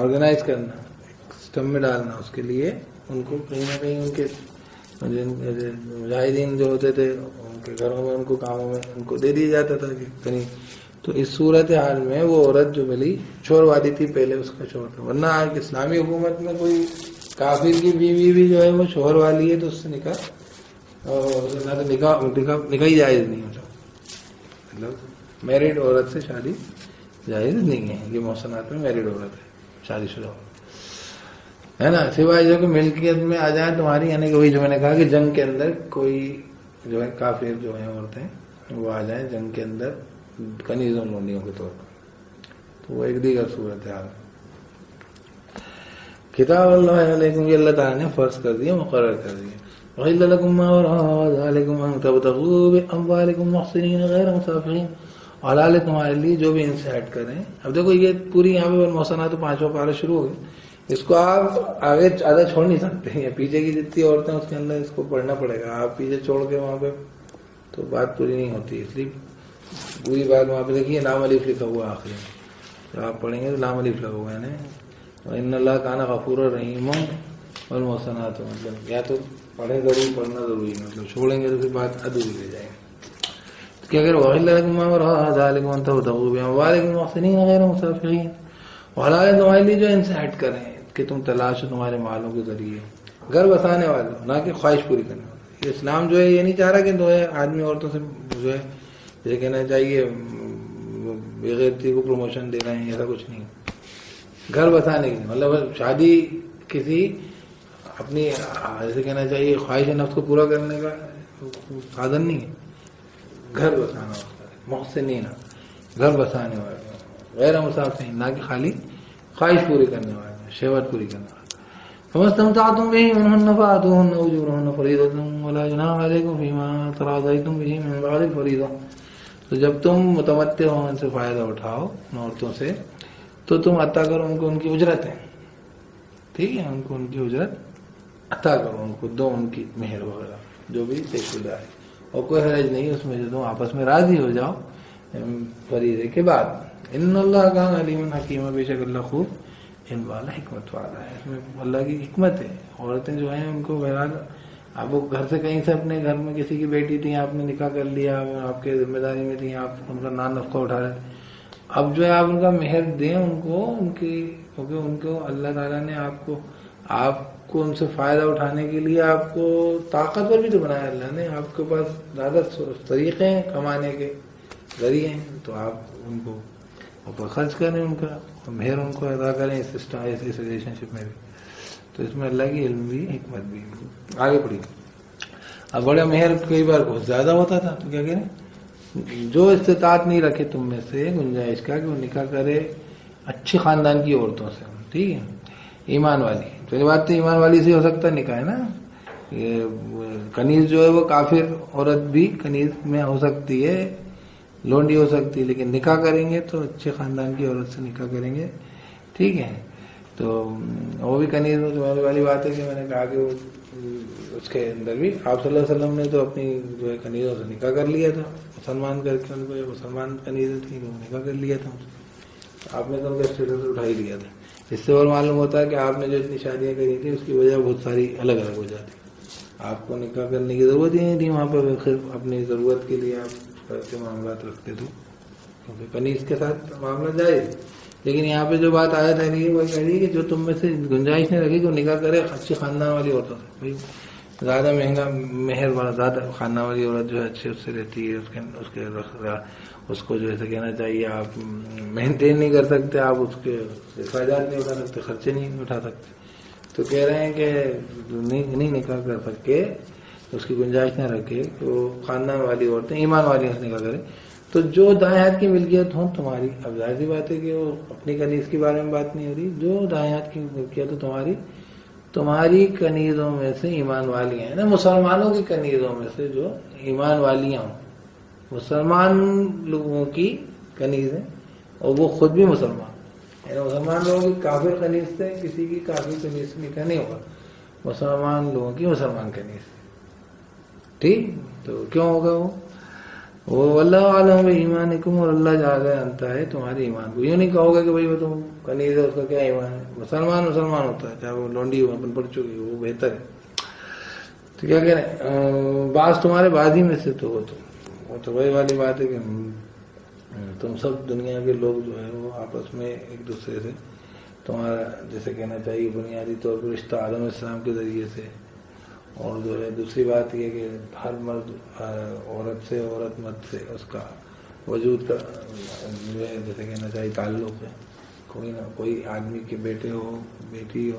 آرگنائز کرنا، سسٹم میں ڈالنا، اس کے لیے ان کو کہیں نہ کہیں ان کے مجاہدین جو ہوتے تھے ان کے گھروں میں ان کو کاموں میں ان کو دے دیا جاتا تھا کہ کہیں. تو اس صورت حال میں وہ عورت جو بلی شوہر والی تھی پہلے اس کا شوہر تھا، ورنہ آج اسلامی حکومت میں کوئی کافر کی بیوی بھی جو ہے وہ شوہر والی ہے تو اس سے نکاح ہی جائز نہیں ہوتا، مطلب میرڈ عورت سے شادی جائز نہیں ہے. یہ محسنات میں میرڈ عورت ہے، شادی شدہ ہے نا، سوائے جو کہ ملکیت میں آ جائیں تمہاری، یعنی کہ وہی جو میں نے کہا کہ جنگ کے اندر کوئی جو ہے کافر جو ہیں عورتیں وہ آ جائیں جنگ کے اندر کنیزوں لونڈیوں کے طور پر، تو وہ ایک دیگر صورت ہے. کتاب اللہ علیکم، یہ اللہ تعالیٰ نے فرض کر دیا، مقرر کر دیا. وَحِلَّ لَكُم مَّا وَرَاءَ ذَلِكُمْ أَن تَبْتَغُوا بِأَمْوَالِكُمْ مُحْصِنِينَ غَيْرَ مُسَافِحِينَ، حلال ہے تمہارے لیے جو بھی ان سے ہٹ کریں. اب دیکھو یہ پوری یہاں پہ محسنات 5واں پارہ شروع ہو گیا، اس کو آپ آگے آدھا چھوڑ نہیں سکتے، یا پیچھے کی جتنی عورتیں اس کے اندر اس کو پڑھنا پڑے گا. آپ پیچھے چھوڑ کے وہاں پہ تو بات پوری نہیں ہوتی، اس لیے پوری بات وہاں پہ دیکھیے لام الف لکھا ہوا آخری میں، جب آپ پڑھیں گے تو لام الف لکھا ہوا ہے نا، ان اللہ کان غفور رحیم والمحصنات، مطلب یا تو پڑھیں ضرور، پڑھنا ضروری ہے، مطلب چھوڑیں گے تو پھر بات ادھوری رہ جائے گی. کہ اگر وَحِلَّ لَكُم مَّا وَرَاءَ ذَلِكُمْ أَن تَبْتَغُوا بِأَمْوَالِكُم مُحْصِنِينَ غَيْرَ مُسَافِحِينَ، حلال ہے تمہارے لیے جو ان سے ہٹ کریں کہ تم تلاش ہو تمہارے مالوں کے ذریعے، گھر بسانے والے ہو، نہ کہ خواہش پوری کرنے والے. اسلام جو ہے یہ نہیں چاہ رہا کہ جو ہے آدمی عورتوں سے جو ہے یہ کہنا چاہیے بغیرتی کو پروموشن دے رہے ہیں، ایسا کچھ نہیں. گھر بسانے کی مطلب شادی کسی اپنی ایسے کہنا چاہیے خواہش نفس کو پورا کرنے کا سادھن نہیں ہے. گھر بسانا ہوتا ہے، محسنین گھر بسانے والے، غیر مسافرین نہ کہ خالی خواہش پوری کرنے والے، شہوت پوری کرنے والے. فَمَسْتَمْتَعْتُمْ بِهِ مِنْهُنَّ فَآتُوهُنَّ أُجُورَهُنَّ فَرِيضَةً وَلَا جُنَاحَ عَلَيْكُمْ فِيمَا تَرَاضَيْتُمْ بِهِ مِنْ بَعْدِ الْفَرِيضَةِ، تو جب تم متمتع ہو ان سے فائدہ اٹھاؤ ان عورتوں سے تو تم عطا کرو ان کو ان کی اجرت ہے، ٹھیک ہے، ان کو ان کی اجرت عطا کرو، ان کو دو ان کی مہر وغیرہ جو بھی طے شدہ ہے، اور کوئی حرج نہیں اس میں جو تم آپس میں راضی ہو جاؤ فریضے کے بعد. ان اللہ کان علیم حکیم، بے شک اللہ خوب علم والا حکمت والا ہے. اس میں اللہ کی حکمت ہے. عورتیں جو ہیں ان کو بہرحال آپ وہ گھر سے کہیں سے اپنے گھر میں کسی کی بیٹی تھی، آپ نے نکاح کر لیا، آپ کے ذمہ داری میں تھی، آپ ان کا نان نفقہ اٹھا رہے، اب جو ہے آپ ان کا مہر دیں ان کو، ان کی کیونکہ ان کو اللہ تعالیٰ نے آپ کو ان سے فائدہ اٹھانے کے لیے آپ کو طاقتور بھی تو بنایا اللہ نے، آپ کے پاس زیادہ طریقے ہیں کمانے کے ذریعے ہیں، تو آپ ان کو اوپر خرچ کریں، ان کا مہر ان کو ادا کریں اس ریلیشن شپ میں بھی. تو اس میں اللہ کی علم بھی حکمت بھی. آگے پڑھی. اب بڑا مہر کئی بار بہت زیادہ ہوتا تھا تو کیا کہیں، جو استطاعت نہیں رکھے تم میں سے گنجائش کا کہ وہ نکاح کرے اچھی خاندان کی عورتوں سے، ٹھیک ہے، ایمان والی. پہلی بات تو ایمان والی سے ہو سکتا نکاح ہے نا. یہ کنیز جو ہے وہ کافر عورت بھی کنیز میں ہو سکتی ہے، لونڈی ہو سکتی ہے، لیکن نکاح کریں گے تو اچھے خاندان کی عورت سے نکاح کریں گے، ٹھیک ہے. تو وہ بھی کنیز والی بات ہے کہ میں نے کہا کہ وہ اس کے اندر بھی آپ صلی اللہ علیہ وسلم نے تو اپنی جو ہے کنیزوں سے نکاح کر لیا تھا، مسلمان کر کے ان کو، مسلمان کنیزیں تھیں وہ نکاح کر لیا تھا، آپ نے تو ان کا اسٹیٹس اٹھا ہی لیا تھا. اس سے اور معلوم ہوتا ہے کہ آپ نے جو اتنی شادیاں کری تھیں اس کی وجہ بہت ساری الگ الگ ہو جاتی. آپ کو نکاح کرنے کی ضرورت ہی نہیں تھی، وہاں پر اپنی ضرورت کے لیے آپ کے معاملات رکھتے تھے، کیونکہ کنیز کے ساتھ معاملہ جائز. لیکن یہاں پہ جو بات آیت ہے وہ کہہ رہی ہے کہ جو تم میں سے گنجائش نہیں رکھی کہ نکاح کرے اچھی خاندان والی عورتوں سے. بھائی زیادہ مہنگا مہر والا زیادہ خانہ والی عورت جو ہے اچھے اس سے رہتی ہے، اس کو جو ہے کہنا چاہیے آپ مینٹین نہیں کر سکتے، آپ اس کے اخراجات نہیں اٹھا سکتے، خرچے نہیں اٹھا سکتے، تو کہہ رہے ہیں کہ نہیں نکاح کر سکے، اس کی گنجائش نہ رکھے کہ وہ خاندان والی عورتیں ایمان والی سے نکاح کرے، تو جو دائیں ہاتھ کی ملکیت ہوں تمہاری، اب ظاہر سی بات ہے کہ وہ اپنی کنیز کے بارے میں بات نہیں ہو رہی، جو دائیں ہاتھ کی ملکیت ہو تمہاری کنیزوں میں سے ایمان والی ہیں نا، مسلمانوں کی کنیزوں میں سے جو ایمان والیاں ہوں، مسلمان لوگوں کی کنیز ہیں، اور وہ خود بھی مسلمان، یعنی مسلمان لوگوں کی کافر کنیز سے کسی کی کافر کنیز سے نکاح نہیں ہوگا، مسلمان لوگوں کی مسلمان کنیز سے، ٹھیک؟ تو کیوں ہوگا وہ واللہ عالم بایمانکم، اور اللہ جانتا ہے تمہارے ایمان کو. یوں نہیں کہو گے کہ بھائی وہ تم کنیز ہے اس کا کیا ایمان ہے. مسلمان ہوتا ہے چاہے وہ لونڈی ہو اپن پڑھ چکی وہ بہتر ہے. تو کیا کہہ رہے ہیں بعض تمہارے بازی میں سے تو وہ تو وہی والی بات ہے کہ تم سب دنیا کے لوگ جو ہے وہ آپس میں ایک دوسرے سے تمہارا جیسے کہنا چاہیے بنیادی طور پر رشتہ آدم اسلام کے ذریعے سے. اور جو ہے دوسری بات یہ کہ ہر مرد عورت سے عورت مرد سے اس کا وجود کا جو ہے جیسے کہنا چاہیے تعلق ہے. کوئی نہ کوئی آدمی کے بیٹے ہو بیٹی ہو,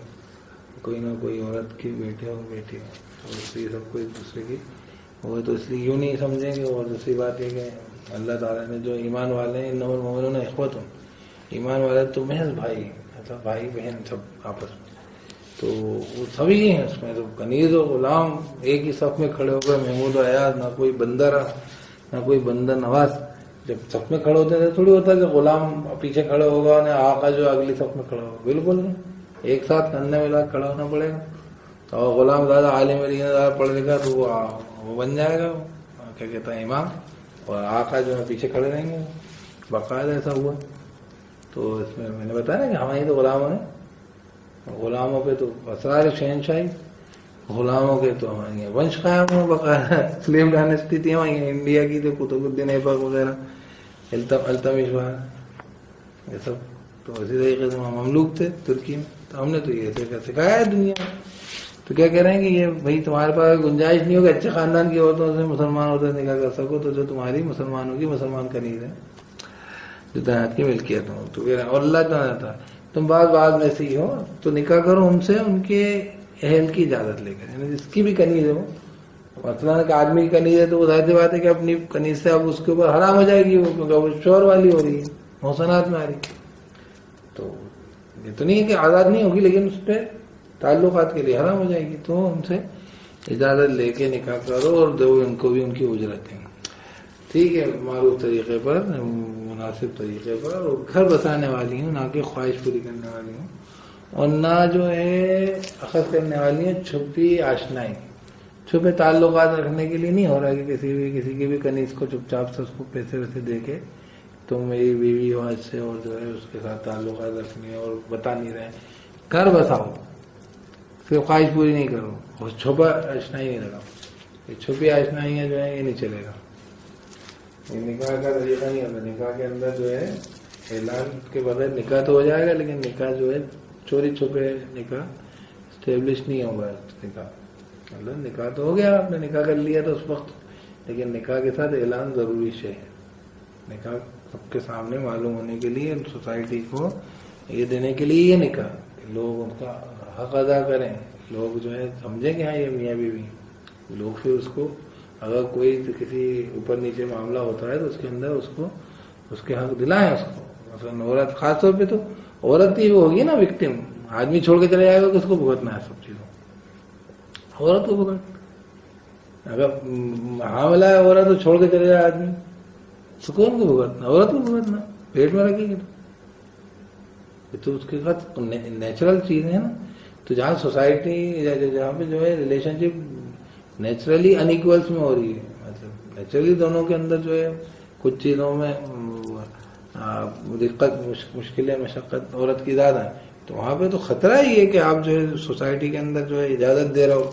کوئی نہ کوئی عورت کے بیٹے ہو بیٹی ہو, تو اس لیے سب کو ایک دوسرے کی وہ تو اس لیے یوں نہیں سمجھیں گے. اور دوسری بات یہ کہ اللہ تعالیٰ نے جو ایمان والے ہیں انما المؤمنون اخوۃ, ایمان والے تو محض بھائی مطلب بھائی بہن سب آپس میں, تو وہ سبھی ہیں اس میں. تو کنیز و غلام ایک ہی صف میں کھڑے ہو گئے, محمود و ایاز, نہ کوئی بندہ رہا نہ کوئی بندہ نواز. جب صف میں کھڑے ہوتے ہیں تھوڑی ہوتا کہ غلام پیچھے کھڑے ہوگا اور آقا جو اگلی صف میں کھڑا ہوگا, بالکل نہیں. ایک ساتھ کندھے ملا کھڑا ہونا پڑے گا. تو غلام زیادہ عالم دین زیادہ پڑھ لکھا تو وہ بن جائے گا کیا کہتا ہے امام, اور آقا جو ہے پیچھے کھڑے رہیں گے. باقاعدہ ایسا ہوا. تو اس میں نے بتایا نا کہ ہماری تو غلام ہیں, غلاموں پہ تو اسرار شہنشاہی, غلاموں کے تو ہماری ونش قائم ہو باقاعدہ. سلیم ڈائنسٹی تھی ہماری انڈیا کی, تو قطب الدین ایبک وغیرہ التمش وغیرہ یہ سب تو اسی طریقے سے مملوک تھے ترکی میں. تو ہم نے تو یہ سکھایا ہے دنیا میں. تو کیا کہہ رہے ہیں کہ یہ بھائی تمہارے پاس گنجائش نہیں ہوگی اچھے خاندان کی عورتوں سے مسلمان عورتیں نکاح کر سکو, تو جو تمہاری مسلمانوں کی مسلمان کنیز ہے جو دائیں کی ملکیت ہو. تو کہہ رہے ہیں اور اللہ جانتا تم بعض میں سے ہی ہو تو نکاح کرو ان سے ان کے اہل کی اجازت لے کر, یعنی جس کی بھی کنیز ہو. مثلاً کہ آدمی کی کنیز ہے تو وہ ظاہر سی بات ہے کہ اپنی کنیز سے اب اس کے اوپر حرام ہو جائے گی وہ, کیونکہ وہ شوہر والی ہو رہی ہے, محسنات میں آ رہی. تو یہ تو نہیں ہے کہ آزاد نہیں ہوگی, لیکن اس پہ تعلقات کے لیے حرام ہو جائے گی. تو ان سے اجازت لے کے نکاح کرو اور دو ان کو بھی ان کی اجرت دیں, ٹھیک ہے, معروف طریقے پر مناسب طریقے پر. اور گھر بسانے والی ہوں, نہ کہ خواہش پوری کرنے والی ہوں, اور نہ جو ہے اخذ کرنے والی ہیں چھپی آشنائی, چھپے تعلقات رکھنے کے لیے نہیں ہو رہا کہ کسی کی بھی کنیز کو چپ چاپ سے اس کو پیسے ویسے دے کے تم میری بیوی ہو آج سے, اور جو ہے اس کے ساتھ تعلقات رکھنے اور بتا نہیں رہے. گھر بساؤ, صرف خواہش پوری نہیں کرو, اور چھپا آشنائی نہیں لگاؤ. یہ چھپی آشنائیاں جو ہیں یہ نہیں چلے گا. یہ نکاح کا طریقہ نہیں ہوتا. نکاح کے اندر جو ہے اعلان کے بغیر نکاح تو ہو جائے گا, لیکن نکاح جو ہے چوری چھپے نکاح اسٹیبلش نہیں ہوگا. نکاح مطلب نکاح تو ہو گیا, آپ نے نکاح کر لیا تو اس وقت, لیکن نکاح کے ساتھ اعلان ضروری ہے. نکاح سب کے سامنے معلوم ہونے کے لیے, سوسائٹی کو یہ دینے کے لیے یہ نکاح, لوگ ان کا حق ادا کریں, لوگ جو ہے سمجھیں کہ ہاں یہ میاں بیوی. لوگ پھر اس کو اگر کوئی کسی اوپر نیچے معاملہ ہوتا ہے تو اس کے اندر اس کو اس کے حق دلائیں اس کو. مثلا عورت, خاص طور پہ تو عورت ہی وہ ہوگی نا وکٹم. آدمی چھوڑ کے چلے جائے گا, کس کو بھگتنا ہے سب چیزوں, عورت کو بھگتنا. اگر حاملہ ہے عورت تو چھوڑ کے چلے جائے آدمی, تو کون کو بھگتنا, عورت کو بھگتنا. پیٹ میں رکھے گی تو اس کے ساتھ نیچرل چیزیں ہیں نا. تو جہاں سوسائٹی جہاں پہ جو ہے ریلیشن شپ نیچرلی ان ایکولس میں ہو رہی ہے, مطلب نیچرلی دونوں کے اندر جو ہے کچھ چیزوں میں دقت مشکلیں مشقت عورت کی زیادہ ہے, تو وہاں پہ تو خطرہ ہی ہے کہ آپ جو ہے سوسائٹی کے اندر جو ہے اجازت دے رہے ہو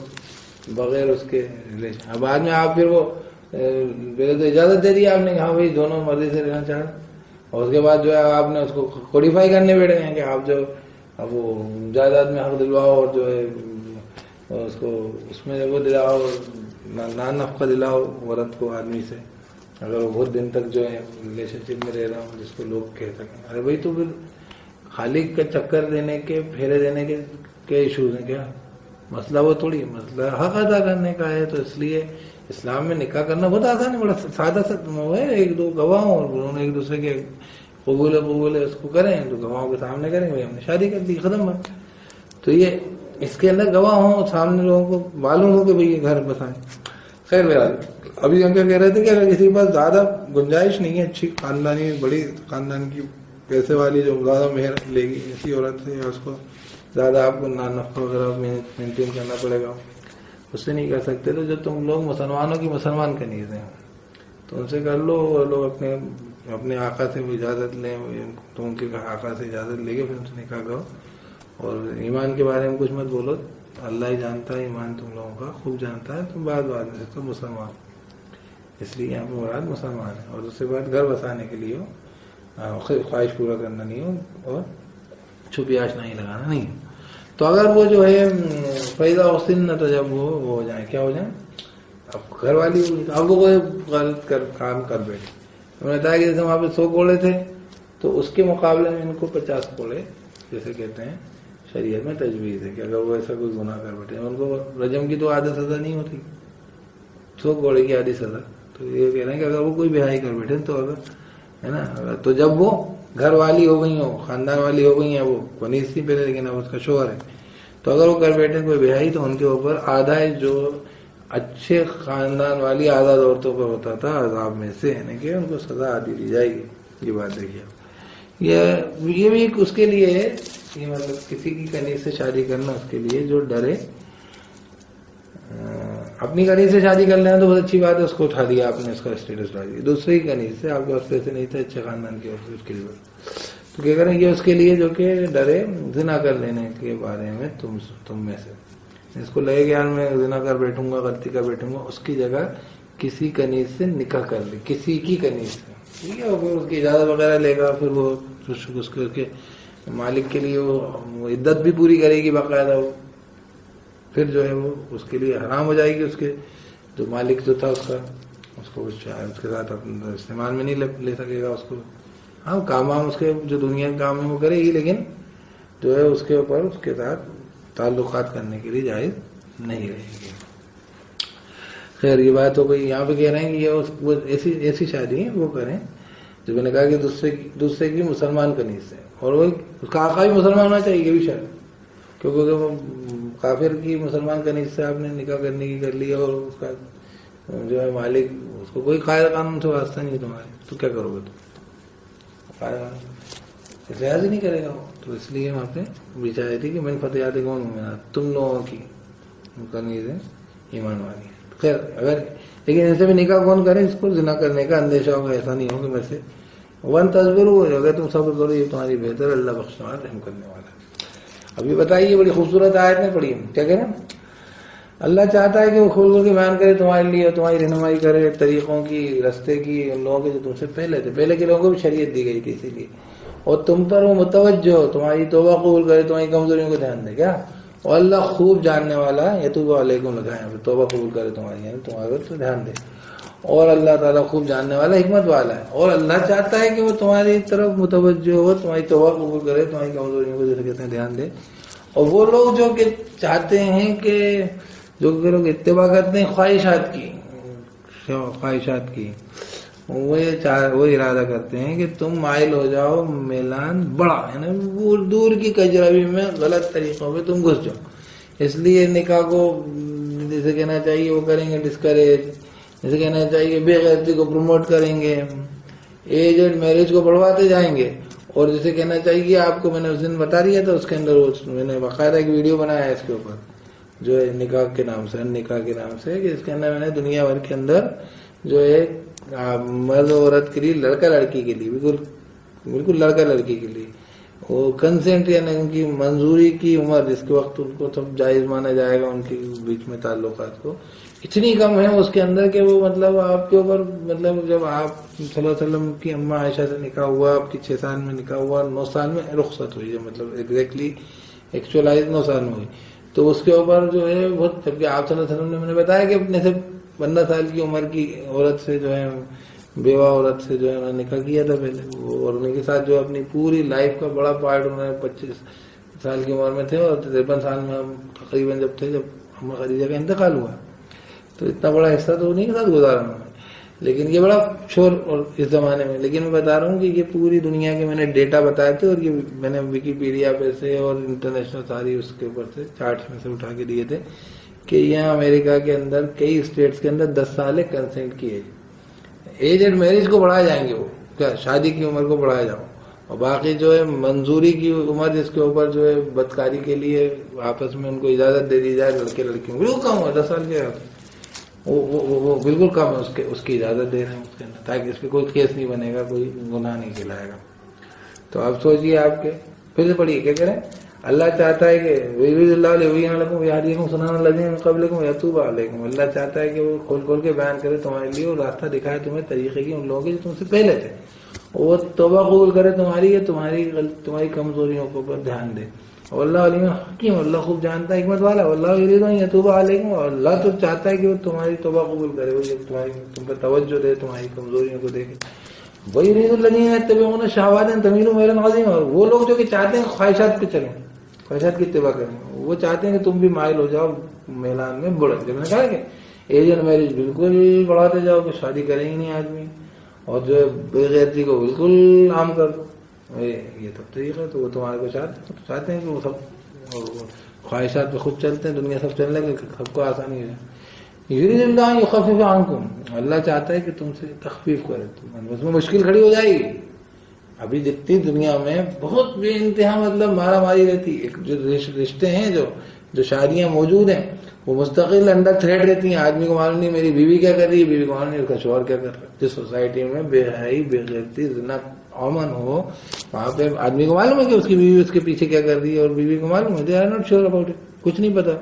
بغیر اس کے ریلیشن. اب بعد میں آپ پھر وہ پہلے تو اجازت دے دی آپ نے کہ ہاں بھائی دونوں مرضی سے رہنا چاہ رہے, اور اس کے بعد جو ہے آپ نے اس کو کوڈیفائی کرنے بیٹھے ہیں کہ آپ جو اب وہ جائیداد میں حق دلواؤ اور جو ہے اور اس کو اس میں وہ دلاؤ، نان نفقہ دلاؤ عورت کو آدمی سے، اگر وہ بہت دن تک جو ہے ریلیشن شپ میں رہ رہا ہوں، جس کو لوگ کہہ سکیں ارے بھائی تو پھر خالق کا چکر دینے کے، پھیرے دینے کے کیا ایشوز ہیں؟ کیا مسئلہ وہ تھوڑی، مسئلہ حق ادا کرنے کا ہے. تو اس لیے اسلام میں نکاح کرنا بہت آسان ہے، بڑا سادہ سا ہے، ایک دو گواہ اور انہوں نے ایک دوسرے کے قبول اس کو کریں تو گواہوں کے سامنے کریں بھائی ہم نے شادی کر دی، ختم بات. تو یہ اس کے اندر گواہ ہوں، سامنے لوگوں کو معلوم ہو کہ بھائی یہ گھر بسائیں. خیر بہرحال ابھی ہم کیا کہہ رہے تھے کہ اگر کسی کے پاس زیادہ گنجائش نہیں ہے، اچھی خاندانی بڑی خاندان کی پیسے والی جو زیادہ مہر لے گی، ایسی عورت سے یا اس کو زیادہ آپ کو نان نفقہ وغیرہ مینٹین کرنا پڑے گا، اس سے نہیں کر سکتے تو جو تم لوگ مسلمانوں کی مسلمان کنیزیں ہیں تو ان سے کر لو. اور لوگ اپنے آقا سے اجازت لیں، تم ان کے آقا سے اجازت لے کے پھر ان سے نکاح کرو. اور ایمان کے بارے میں کچھ مت بولو، اللہ ہی جانتا ہے ایمان تم لوگوں کا خوب جانتا ہے، تم بعد میں تو مسلمان، اس لیے یہاں پہ مراد مسلمان ہے. اور اس کے بعد گھر بسانے کے لیے خواہش پورا کرنا نہیں ہو اور چھپی آشنائی لگانا نہیں. تو اگر وہ جو ہے فیضا حسن نہ تو جب وہ ہو جائیں، کیا ہو جائیں، اب گھر والی اب وہ کوئی غلط کام کر بیٹھے. انہوں نے بتایا کہ جیسے وہاں پہ 100 کوڑے تھے تو اس کے مقابلے میں ان کو 50 کوڑے جیسے کہتے ہیں شریعت میں تجویز ہے کہ اگر وہ ایسا کوئی گناہ کر بیٹھے، ان کو رجم کی تو آدھی سزا نہیں ہوتی، 100 کوڑے کی آدھی سزا. تو یہ کہہ رہے ہیں کہ اگر وہ کوئی بہائی کر بیٹھے تو اگر ہے نا، تو جب وہ گھر والی ہو گئی ہو، خاندان والی ہو گئی ہیں، وہ کنیز تھی پہلے لیکن اب اس کا شوہر ہے، تو اگر وہ کر بیٹھے کوئی بہائی تو ان کے اوپر آدھا جو اچھے خاندان والی آزاد عورتوں پر ہوتا تھا عذاب میں سے، یعنی کہ ان کو سزا آدھی دی جائے گی. یہ بات دیکھیے، یہ بھی اس کے لیے ہے، یہ مطلب کسی کی کنیز سے شادی کرنا اس کے لیے جو ڈرے. اپنی کنیز سے شادی کر لینا تو بہت اچھی بات ہے، اس کو اٹھا دیا آپ نے، اس کا اسٹیٹس ڈال دیا. دوسری کنیز سے آپ کے پاس پیسے نہیں تھے، اچھے خاندان کے اس کے لیے تو کیا کریں گے اس کے لیے جو کہ ڈرے زنا کر لینے کے بارے میں تم میں سے. اس کو لگے کہ یار میں زنا کر بیٹھوں گا، غلطی کر بیٹھوں گا، اس کی جگہ کسی کنیز سے نکاح کر لے، کسی کی کنیز سے، ٹھیک ہے. پھر اس کی اجازت وغیرہ لے گا، پھر وہ اس کے مالک کے لیے وہ عدت بھی پوری کرے گی باقاعدہ، وہ پھر جو ہے وہ اس کے لیے حرام ہو جائے گی. اس کے جو مالک جو تھا اس کا، اس کو اس کے ساتھ اپنے استعمال میں نہیں لے سکے گا اس کو. ہاں کام اس کے جو دنیا کے کام ہے وہ کرے گی، لیکن جو ہے اس کے اوپر اس کے ساتھ تعلقات کرنے کے لیے جائز نہیں رہے گی. خیر یہ بات ہو گئی. یہاں پہ کہہ رہے ہیں کہ یہ ایسی شادی ہے وہ کریں جو میں نے کہا کہ دوسرے کی مسلمان کنیز سے، اور وہ اس کا آقا بھی مسلمان ہونا چاہیے، یہ بھی شرط، کیونکہ وہ کافر کی مسلمان کنیز سے آپ نے نکاح کرنے کی کر لی اور اس کا جو ہے مالک، اس کو کوئی قاعدہ قانون سے واسطہ نہیں تمہارے، تو کیا کرو گے تم؟ لحاظ ہی نہیں کرے گا وہ. تو اس لیے وہاں پہ بچائی تھی کہ میں نے فتحات کون تم لوگوں کی کنیزیں ایمان والی. خیر اگر لیکن ایسے بھی نکاح کون کرے اس کو زنا کرنے کا اندیشہ ہوگا، ایسا نہیں ہوگا میں سے ون تصبر ہو، اگر تم صبر کرو یہ تمہاری بہتر، اللہ بخشنے والا رحم کرنے والا. ابھی بتائیے بڑی خوبصورت آیت میں پڑھی، کیا کہہ رہے ہیں؟ اللہ چاہتا ہے کہ وہ کھول کے بیان کرے تمہارے لیے، تمہاری رہنمائی کرے طریقوں کی، رستے کی، ان لوگوں کے جو تم سے پہلے تھے، پہلے کے لوگوں کو بھی شریعت دی گئی تھی اسی لیے، اور تم پر وہ متوجہ، تمہاری توبہ قبول کرے، تمہاری کمزوریوں کو دھیان دے. کیا؟ اور اللہ خوب جاننے والا ہے، یتوب علیکم لگائیں، توبہ قبول کرے تمہاری، یعنی تمہارے تو دھیان دے. اور اللہ تعالیٰ خوب جاننے والا، حکمت والا ہے، اور اللہ چاہتا ہے کہ وہ تمہاری طرف متوجہ ہو، تمہاری توبہ قبول کرے، تمہاری کمزوریوں کو جیسے کہتے ہیں دھیان دے. اور وہ لوگ جو کہ چاہتے ہیں کہ جو لوگ اتباع کرتے ہیں خواہشات کی، وہ ارادہ کرتے ہیں کہ تم مائل ہو جاؤ میلان بڑا، یعنی دور کی کجروی میں غلط طریقوں پہ تم گھس جاؤ. اس لیے نکاح کو جیسے کہنا چاہیے وہ کریں گے ڈسکریج، جیسے کہنا چاہیے بے غیرتی کو پروموٹ کریں گے، ایج اینڈ میرج کو بڑھواتے جائیں گے. اور جیسے کہنا چاہیے آپ کو میں نے اس دن بتا دیا تھا، اس کے اندر میں نے باقاعدہ ایک ویڈیو بنایا ہے اس کے اوپر، جو ہے نکاح کے نام سے کہ اس کے اندر میں نے دنیا بھر کے اندر جو ہے مرد عورت کے لیے، لڑکا لڑکی کے لیے، بالکل لڑکا لڑکی کے لیے وہ کنسنٹ، یعنی ان کی منظوری کی عمر جس کے وقت ان کو سب جائز مانا جائے گا ان کے بیچ میں تعلقات کو، اتنی کم ہے اس کے اندر کہ وہ مطلب آپ کے اوپر، مطلب جب آپ صلی اللہ علیہ وسلم کی اماں عائشہ سے نکاح ہوا، آپ کی 6 سال میں نکاح ہوا، 9 سال میں رخصت ہوئی، مطلب ایگزیکٹلی ایکچولائز 9 سال میں ہوئی. تو اس کے اوپر جو ہے بہت، جبکہ آپ صلی اللہ علیہ وسلم نے بتایا کہ اپنے سے 15 سال کی عمر کی عورت سے جو ہے، بیوہ عورت سے جو ہے انہوں نے نکاح کیا تھا پہلے، اور ان کے ساتھ جو اپنی پوری لائف کا بڑا پارٹ انہوں نے 25 سال کی عمر میں تھے، اور 53 سال میں ہم تقریباً جب تھے، جب ہم خدیجہ کا انتقال ہوا، تو اتنا بڑا حصہ تو انہیں کے ساتھ گزارا انہوں نے. لیکن یہ بڑا شور اور اس زمانے میں. لیکن میں بتا رہا ہوں کہ یہ پوری دنیا کے میں نے ڈیٹا بتائے تھے، اور یہ میں نے ویکیپیڈیا پہ سے اور انٹرنیشنل ساری اس کے اوپر سے چارٹس میں سے اٹھا کے دیے تھے کہ یہاں امریکہ کے اندر کئی اسٹیٹس کے اندر 10 سال ہے کنسنٹ کی ایج اینڈ میرج کو بڑھائے جائیں گے، وہ کیا شادی کی عمر کو بڑھایا جاؤ، اور باقی جو ہے منظوری کی عمر جس کے اوپر جو ہے بدکاری کے لیے آپس میں ان کو اجازت دے دی جائے، لڑکے لڑکیوں بالکل کم ہوا 10 سال کے، وہ بالکل کم ہے، اس کی اجازت دے رہے ہیں اس کے اندر، تاکہ اس پہ کوئی کیس نہیں بنے گا، کوئی گناہ نہیں کھلائے گا. تو اب سوچیے آپ کے پھر سے پڑھیے کیا کریں. اللہ چاہتا ہے کہ یتوب علیکم، اللہ چاہتا ہے کہ وہ کھول کھول کے بیان کرے تمہارے لیے، اور راستہ دکھائے تمہیں طریقے کی ان لوگوں کے جو تم سے پہلے تھے، وہ توبہ قبول کرے تمہاری یا تمہاری کمزوریوں کے اوپر دھیان دے. اور اللہ علیم حکیم، اللہ خوب جانتا ہے، حکمت والا. اللہ یرید ان یتوب علیکم، اور اللہ تو چاہتا ہے کہ وہ تمہاری توبہ قبول کرے، وہ تم پر توجہ دے، تمہاری کمزوریوں کو دیکھے. وَيُرِيدُ الَّذِينَ يَتَّبِعُونَ الشَّهَوَاتِ أَن تَمِيلُوا مَيْلًا عَظِيمًا، اور وہ لوگ جو کہ چاہتے ہیں خواہشات پہ چلیں، خواہشات کی اتباع کریں، وہ چاہتے ہیں کہ تم بھی مائل ہو جاؤ میلان میں بڑھ. جب میں نے کہا کہ ایج اینڈ میرج بالکل بڑھاتے جاؤ کہ شادی کریں ہی نہیں آدمی، اور جو ہے بے غیرتی کو بالکل عام کر دو، یہ تو طریقہ ہے. تو وہ تمہارے کو چاہتے ہیں کہ وہ سب خواہشات پہ خود چلتے ہیں، دنیا سب چلنے کے سب کو آسانی ہو جائے. یرید اللہ یخفف عنکم، اللہ چاہتا ہے کہ تم سے تخفیف کرے، اس میں مشکل کھڑی ہو جائے گی. ابھی جتنی دنیا میں بہت بے انتہا مطلب مارا ماری رہتی ہے، جو رشتے ہیں، جو شادیاں موجود ہیں، وہ مستقل انڈر تھریٹ رہتی ہیں. آدمی کو معلوم نہیں میری بیوی کیا کر رہی ہے، بیوی کو معلوم نہیں اس کا شوہر کیا کر رہا ہے. جس سوسائٹی میں بے حیائی، بے غیرتی، زنا عموماً ہو، وہاں پہ آدمی کو معلوم ہے کہ اس کی بیوی اس کے پیچھے کیا کر رہی ہے، اور بیوی کو معلوم ہے they are not sure about it, کچھ نہیں پتا.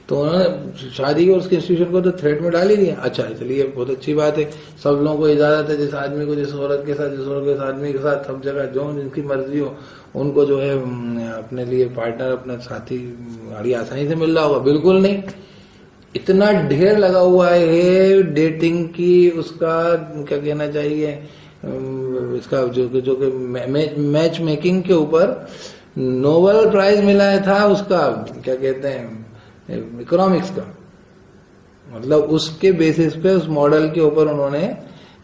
تو انہوں نے شادی اور اس کے انسٹیٹیوشن کو تو تھریٹ میں ڈال ہی دیا. اچھا چلیے بہت اچھی بات ہے، سب لوگوں کو اجازت ہے، جس آدمی کو جس عورت کے ساتھ، جس عورت کے آدمی کے ساتھ سب جگہ جو جن کی مرضی ہو ان کو جو ہے اپنے لیے پارٹنر، اپنا ساتھی بڑی آسانی سے مل رہا ہوگا. بالکل نہیں، اتنا ڈھیر لگا ہوا ہے ڈیٹنگ کی، اس کا کیا کہنا چاہیے، اس کا جو کہ میچ میکنگ کے اوپر نوبل پرائز ملا تھا، اس کا کیا کہتے ہیں اکنامکس کا، مطلب اس کے بیسس پہ، اس ماڈل کے اوپر انہوں نے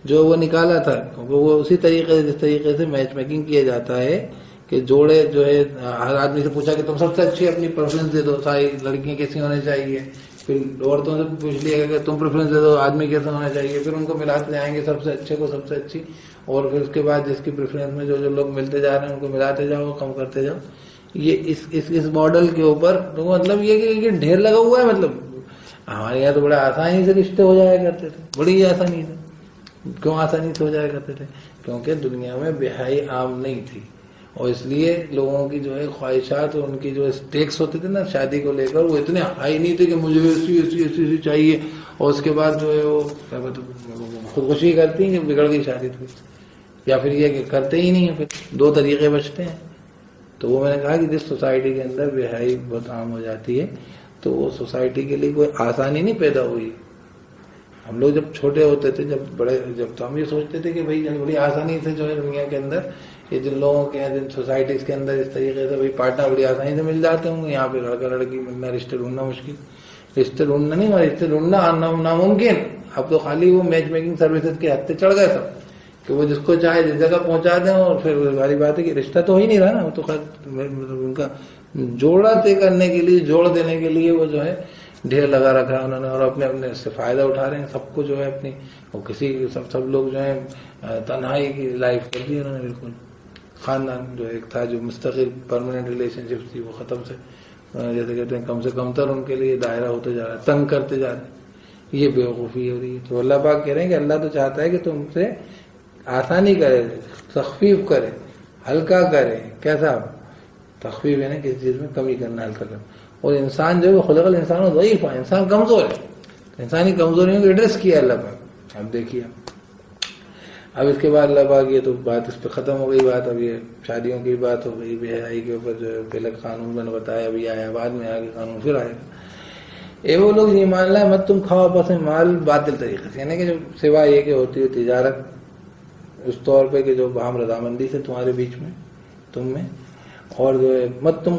جو وہ نکالا تھا، وہ اسی طریقے سے جس طریقے سے میچ میکنگ کیا جاتا ہے کہ جوڑے جو ہے، ہر آدمی سے پوچھا کہ تم سب سے اچھی اپنی پریفرنس دے دو، ساری لڑکیاں کیسی ہونے چاہیے، پھر عورتوں سے پوچھ لیا کہ تم پریفرنس دے دو آدمی کیسا ہونا چاہیے، پھر ان کو ملاتے جائیں گے سب سے اچھے کو سب سے اچھی، اور پھر اس کے بعد جس کی پریفرنس میں جو لوگ ملتے جا رہے ہیں ان کو ملاتے جاؤ، کم کرتے جاؤ. یہ اس ماڈل کے اوپر تو مطلب یہ ڈھیر لگا ہوا ہے. مطلب ہمارے یہاں تو بڑے آسانی سے رشتے ہو جایا کرتے تھے، بڑی آسانی سے. کیوں آسانی سے ہو جایا کرتے تھے؟ کیونکہ دنیا میں بے حیائی عام نہیں تھی، اور اس لیے لوگوں کی جو ہے خواہشات اور ان کی جو اسٹیکس ہوتے تھے نا شادی کو لے کر، وہ اتنے ہائی نہیں تھے کہ مجھے ایسی چاہیے، اور اس کے بعد جو ہے وہ خودکشی کرتی ہیں کہ بگڑ گئی شادی تو، یا پھر یہ کہ کرتے ہی نہیں ہیں. پھر دو طریقے بچتے ہیں. تو وہ میں نے کہا کہ جس سوسائٹی کے اندر بے حیائی بہت عام ہو جاتی ہے، تو وہ سوسائٹی کے لیے کوئی آسانی نہیں پیدا ہوئی. ہم لوگ جب چھوٹے ہوتے تھے، جب تو ہم یہ سوچتے تھے کہ بھائی بڑی آسانی سے جو ہے دنیا کے اندر یہ جن لوگوں کے جن سوسائٹیز کے اندر اس طریقے سے پارٹنر بڑی آسانی سے مل جاتے ہوں گے. یہاں پہ لڑکا لڑکی ملنا، رشتے ڈھونڈنا مشکل، رشتے ڈھونڈنا نہیں، رشتے ڈھونڈنا ناممکن. اب تو خالی وہ میچ میکنگ سروسز کے ہتھے چڑھ گئے سب، کہ وہ جس کو چاہے جس جگہ پہنچا دیں، اور پھر والی بات ہے کہ رشتہ تو ہو ہی نہیں رہا نا. وہ تو ان کا جوڑا طے کرنے کے لیے، جوڑ دینے کے لیے وہ جو ہے ڈھیر لگا رکھا ہے انہوں نے، اور اپنے اس سے فائدہ اٹھا رہے ہیں. سب کو جو ہے اپنی وہ سب لوگ جو ہے تنہائی کی لائف کر دی انہوں نے. بالکل خاندان جو ایک تھا، جو مستقل پرماننٹ ریلیشن شپ تھی، وہ ختم سے جیسے کہتے ہیں کم سے کم تر ان کے لیے دائرہ ہوتے جا رہا ہے، تنگ کرتے جا رہے ہیں. یہ بے وقوفی ہو رہی ہے. تو اللہ پاک کہہ رہے ہیں کہ اللہ تو چاہتا ہے کہ تم سے آسانی کرے، تخفیف کرے، ہلکا کرے. کیسا تخفیف ہے نا، کسی چیز میں کمی کرنا، ہلکا کرنا. اور انسان جو ہے خلق الانسان ضعیف ہے، انسان کمزور ہے. انسانی کمزوریوں کو ایڈریس کیا اللہ پاک. اب دیکھیے اب اس کے بعد اللہ پاک یہ تو بات اس پہ ختم ہو گئی بات. اب یہ شادیوں کی بات ہو گئی, بے حیائی کے اوپر جو ہے پہلے قانون میں نے بتایا, ابھی آیا, بعد میں آگے قانون پھر آئے گا. اے وہ لوگ یہ مان لائے مت تم کھاؤ آپس میں مال باطل طریقے سے, یعنی کہ جو سوائے یہ کہ ہوتی ہے تجارت اس طور پہ کہ جو باہم رضامندی سے تمہارے بیچ میں تم میں, اور جو ہے مت تم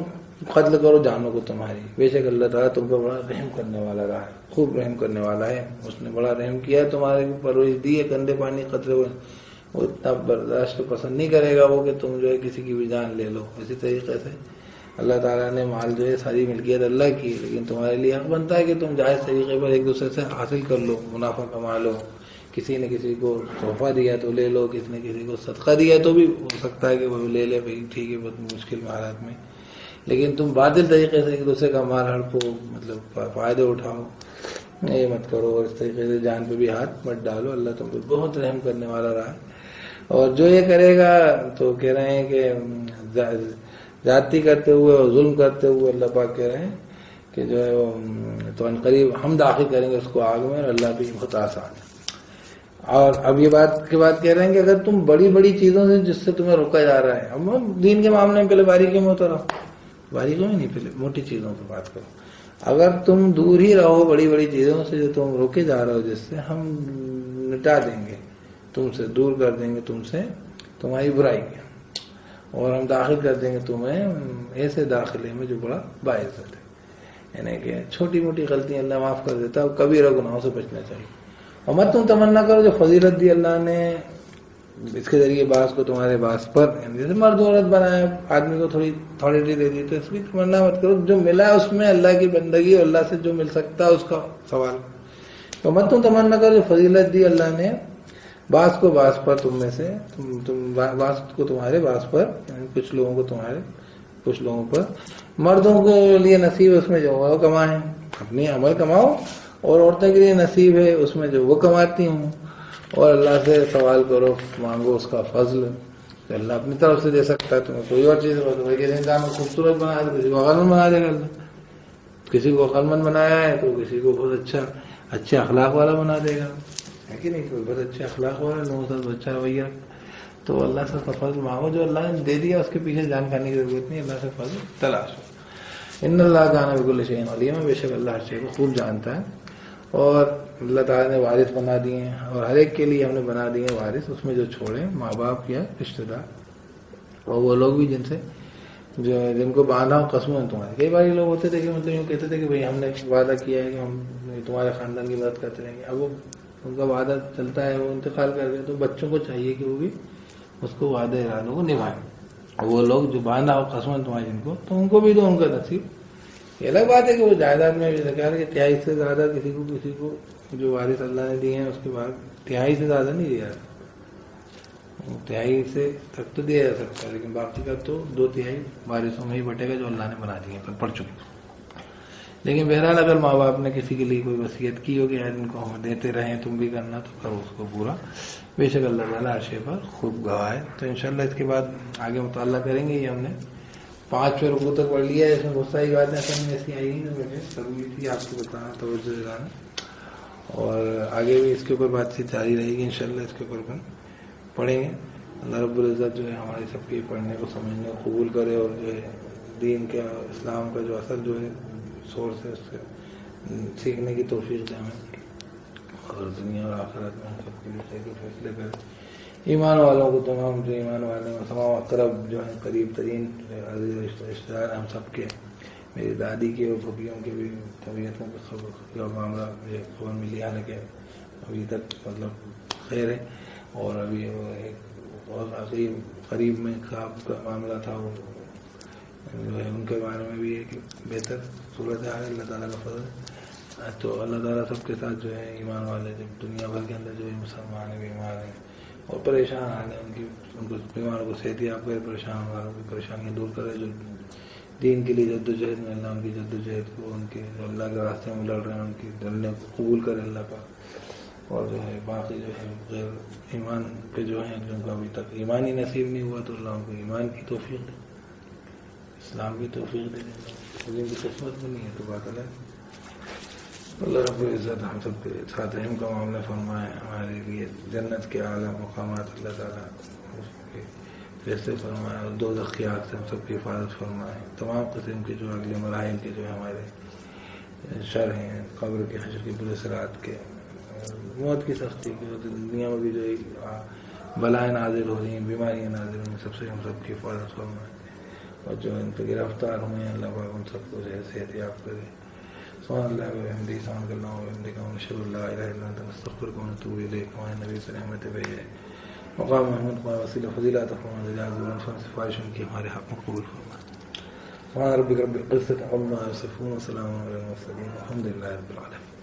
قتل کرو جانوں کو تمہاری. بے شک اللہ تعالیٰ تم کو بڑا رحم کرنے والا رہا ہے, خوب رحم کرنے والا ہے. اس نے بڑا رحم کیا ہے تمہارے پرورش دی ہے, گندے پانی قطرے ہوئے, وہ اتنا برداشت پسند نہیں کرے گا وہ کہ تم جو ہے کسی کی بھی جان لے لو. اسی طریقے سے اللہ تعالیٰ نے مال جو ہے ساری ملکیت اللہ کی, لیکن تمہارے لیے حق بنتا ہے کہ تم جائز طریقے پر ایک دوسرے سے حاصل کر لو, منافع کما لو. کسی نے کسی کو تحفہ دیا تو لے لو, کسی نے کسی کو صدقہ دیا تو بھی ہو سکتا ہے کہ وہ لے لے, بھائی ٹھیک ہے بہت مشکل حالات میں, لیکن تم باطل طریقے سے ایک دوسرے کا مال ہڑپو, مطلب فائدے اٹھاؤ, یہ مت کرو. اور اس طریقے سے جان پہ بھی ہاتھ مت ڈالو. اللہ تم کو بہت رحم کرنے والا رہا ہے. اور جو یہ کرے گا تو کہہ رہے ہیں کہ زیادتی کرتے ہوئے اور ظلم کرتے ہوئے اللہ پاک کہہ رہے ہیں کہ جو ہے وہ تو ان قریب ہم داخل کریں گے اس کو آگ میں, اور اللہ بھی بہت آسان ہے. اور اب یہ بات کے بعد کہہ رہے ہیں کہ اگر تم بڑی بڑی چیزوں سے جس سے تمہیں روکا جا رہا ہے, اب دین کے معاملے میں پہلے باریکیوں میں اترو, باریکیوں میں نہیں, پہلے موٹی چیزوں پہ بات کرو. اگر تم دور ہی رہو بڑی بڑی چیزوں سے جو تم روکے جا رہے ہو, جس سے ہم مٹا دیں گے, تم سے دور کر دیں گے تم سے تمہاری برائی کے, اور ہم داخل کر دیں گے تمہیں ایسے داخلے میں جو بڑا باعث ہے. یعنی کہ چھوٹی موٹی غلطیاں اللہ معاف کر دیتا ہے, اور کبیرہ گناہوں سے بچنا چاہیے. اور مت تم تمنا کرو جو فضیلت دی اللہ نے اس کے ذریعے بعض کو تمہارے بعض پر, جیسے مرد عورت بنایا, آدمی کو تھوڑی تھوڑی دے دی, تو اس کی تمنا مت کرو. جو ملا اس میں اللہ کی بندگی اور اللہ سے جو مل سکتا ہے اس کا سوال. تو مت تم تمنا کرو جو فضیلت دی اللہ نے بعض کو بعض پر, تم میں سے تم بعض کو تمہارے بعض پر, کچھ لوگوں کو تمہارے کچھ لوگوں پر. مردوں کے لیے نصیب اس میں جو وہ کمائیں, اپنی عمل کماؤ, اور عورتوں کے لیے نصیب ہے اس میں جو وہ کماتی ہوں. اور اللہ سے سوال کرو, مانگو اس کا فضل, کہ اللہ اپنی طرف سے دے سکتا ہے تمہیں. کوئی اور چیز انسان کو خوبصورت بنا دے, کسی کو عقلمند بنا دے گا اللہ. کسی کو عقلمند بنایا ہے تو کسی کو بہت اچھے اخلاق والا بنا دے گا, ہے کہ نہیں. کوئی بہت اچھے اخلاق والا, لوگوں کے ساتھ اچھا رویہ. تو اللہ سے فضل مانگو, جو اللہ نے دے دیا اس کے پیچھے جان کھانے کی ضرورت نہیں, اللہ سے فضل تلاش ہو. ان اللہ کان بکل شیء علیم, بے شک اللہ ہر شے کو خوب جانتا ہے. اور اللہ تعالیٰ نے وارث بنا دیے ہیں, اور ہر ایک کے لیے ہم نے بنا دیے ہیں وارث, اس میں جو چھوڑے ماں باپ یا رشتے دار, اور وہ لوگ بھی جن کو باندھا ہو قسموں تمہارے. کئی بار لوگ ہوتے تھے کہ مطلب یوں کہتے تھے کہ بھائی ہم نے وعدہ کیا ہے کہ ہم تمہارے خاندان کی مدد کرتے رہیں گے. اب وہ ان کا وعدہ چلتا ہے, وہ انتقال کر گئے, تو بچوں کو چاہیے کہ وہ بھی اس کو وعدہ ارادوں کو نبھائیں. وہ لوگ جو باندھا ہو قسموں تمہارے جن کو, تو ان کو بھی دو ان کا نصیب. یہ الگ بات ہے کہ وہ جائیداد میں بھی ذکر ہے کہ تہائی سے زیادہ کسی کو جو وارث اللہ نے دیے ہیں اس کے بعد تہائی سے زیادہ نہیں دیا, تہائی سے تک تو دیا جا سکتا ہے, لیکن باقی کا تو 2/3 وارثوں میں ہی بٹے گا جو اللہ نے بنا دیے پر پڑ چکے. لیکن بہرحال اگر ماں باپ نے کسی کے لیے کوئی وصیت کی ہو کہ یار ان کو ہم دیتے رہیں تم بھی کرنا, تو کرو اس کو پورا. بے شک اللہ تعالیٰ ہر شے پر خوب گواہ ہے. تو انشاءاللہ اس کے بعد آگے مطالعہ کریں گے. یہ ہم نے 5 رکوع تک پڑھ لیا ہے, اس میں بہت ساری باتیں اصل میں ایسی آئی ہیں مجھے ضروری تھی آپ کو بتانا, توجہ دلانا. اور آگے بھی اس کے اوپر بات چیت جاری رہے گی انشاءاللہ. اس کے اوپر پڑھیں گے. اللہ رب العزت جو ہے ہمارے سب کے پڑھنے کو سمجھنے کو قبول کرے, اور جو ہے دین کا اسلام کا جو اصل جو ہے سورس ہے اس سے سیکھنے کی توفیق دے ہمیں, اور دنیا اور آخرت میں ہم سب کے لیے صحیح فیصلے کریں. ایمان والوں کو تمام جو ایمان والے ہیں, تمام اقرب جو ہیں قریب ترین عزیز رشتہ دار ہم سب کے, میری دادی کے اور پھوپھیوں کے بھی طبیعتوں کے خبر معاملہ مجھے خبر ملی, حالانکہ ابھی تک مطلب خیر ہے. اور ابھی وہ ایک بہت قریب میں خواب کا معاملہ تھا, وہ جو ہے ان کے بارے میں بھی ہے کہ بہتر صورت ہے اللہ تعالیٰ کا فضل. تو اللہ تعالیٰ سب کے ساتھ جو ہے ایمان والے جب دنیا بھر کے اندر جو ہے مسلمان ہیں, بیمار ہیں اور پریشان آنے, ان کو بیماروں کو صحت یاب کرے, پریشان والوں کی پریشانیاں دور کرے. جو دین کے لیے جدوجہد میں اللہ ان کی جدوجہد کو, ان کے جو اللہ کے راستے میں لڑ رہے ہیں ان کی لڑنے کو قبول کرے اللہ پاک. اور جو ہے باقی جو ہے غیر ایمان پہ جو ہیں جن کو ابھی تک ایمان ہی نصیب نہیں ہوا, تو اللہ ان کو ایمان کی توفیق دے, اسلام کی توفیق دے. جن کی قسمت میں نہیں ہے تو بات الگ. اللہ رب العزت ہم سب کے ساتھ رحم کا معاملہ فرمائے، ہمارے لیے جنت کے اعلیٰ مقامات اللہ تعالیٰ فیصلے فرمائے، اور دوزخ کی آگ سے ہم سب کی حفاظت فرمائے، تمام قسم کے جو اگلے مراحل کے جو ہمارے شر ہیں، قبر کے، حشر کے، برے اثرات کے، موت کی سختی کی، دنیا میں بھی جو بلائیں نازل ہو رہی ہیں، بیماریاں نازل ہو رہی ہیں، سب سے ہم سب کی حفاظت فرمائے، اور جو ان پہ گرفتار ہوئے ہیں اللہ پاک ان سب کو صحت یاب کرے۔ سبحان اللہ وبحمدہ، سبحانک اللہم وبحمدک، ونشہد ان لا الہ الا انت، نستغفرک ونتوب الیک۔ ہمارے نبی سے رحمت بھیجے، مقام محمود کو وسیلہ فضیلت فرما، جزاک سفارش ان کی ہمارے حق میں قبول فرما۔ سبحان ربک رب العزۃ عما یصفون، وسلام علی المرسلین، والحمد للہ رب العالمین۔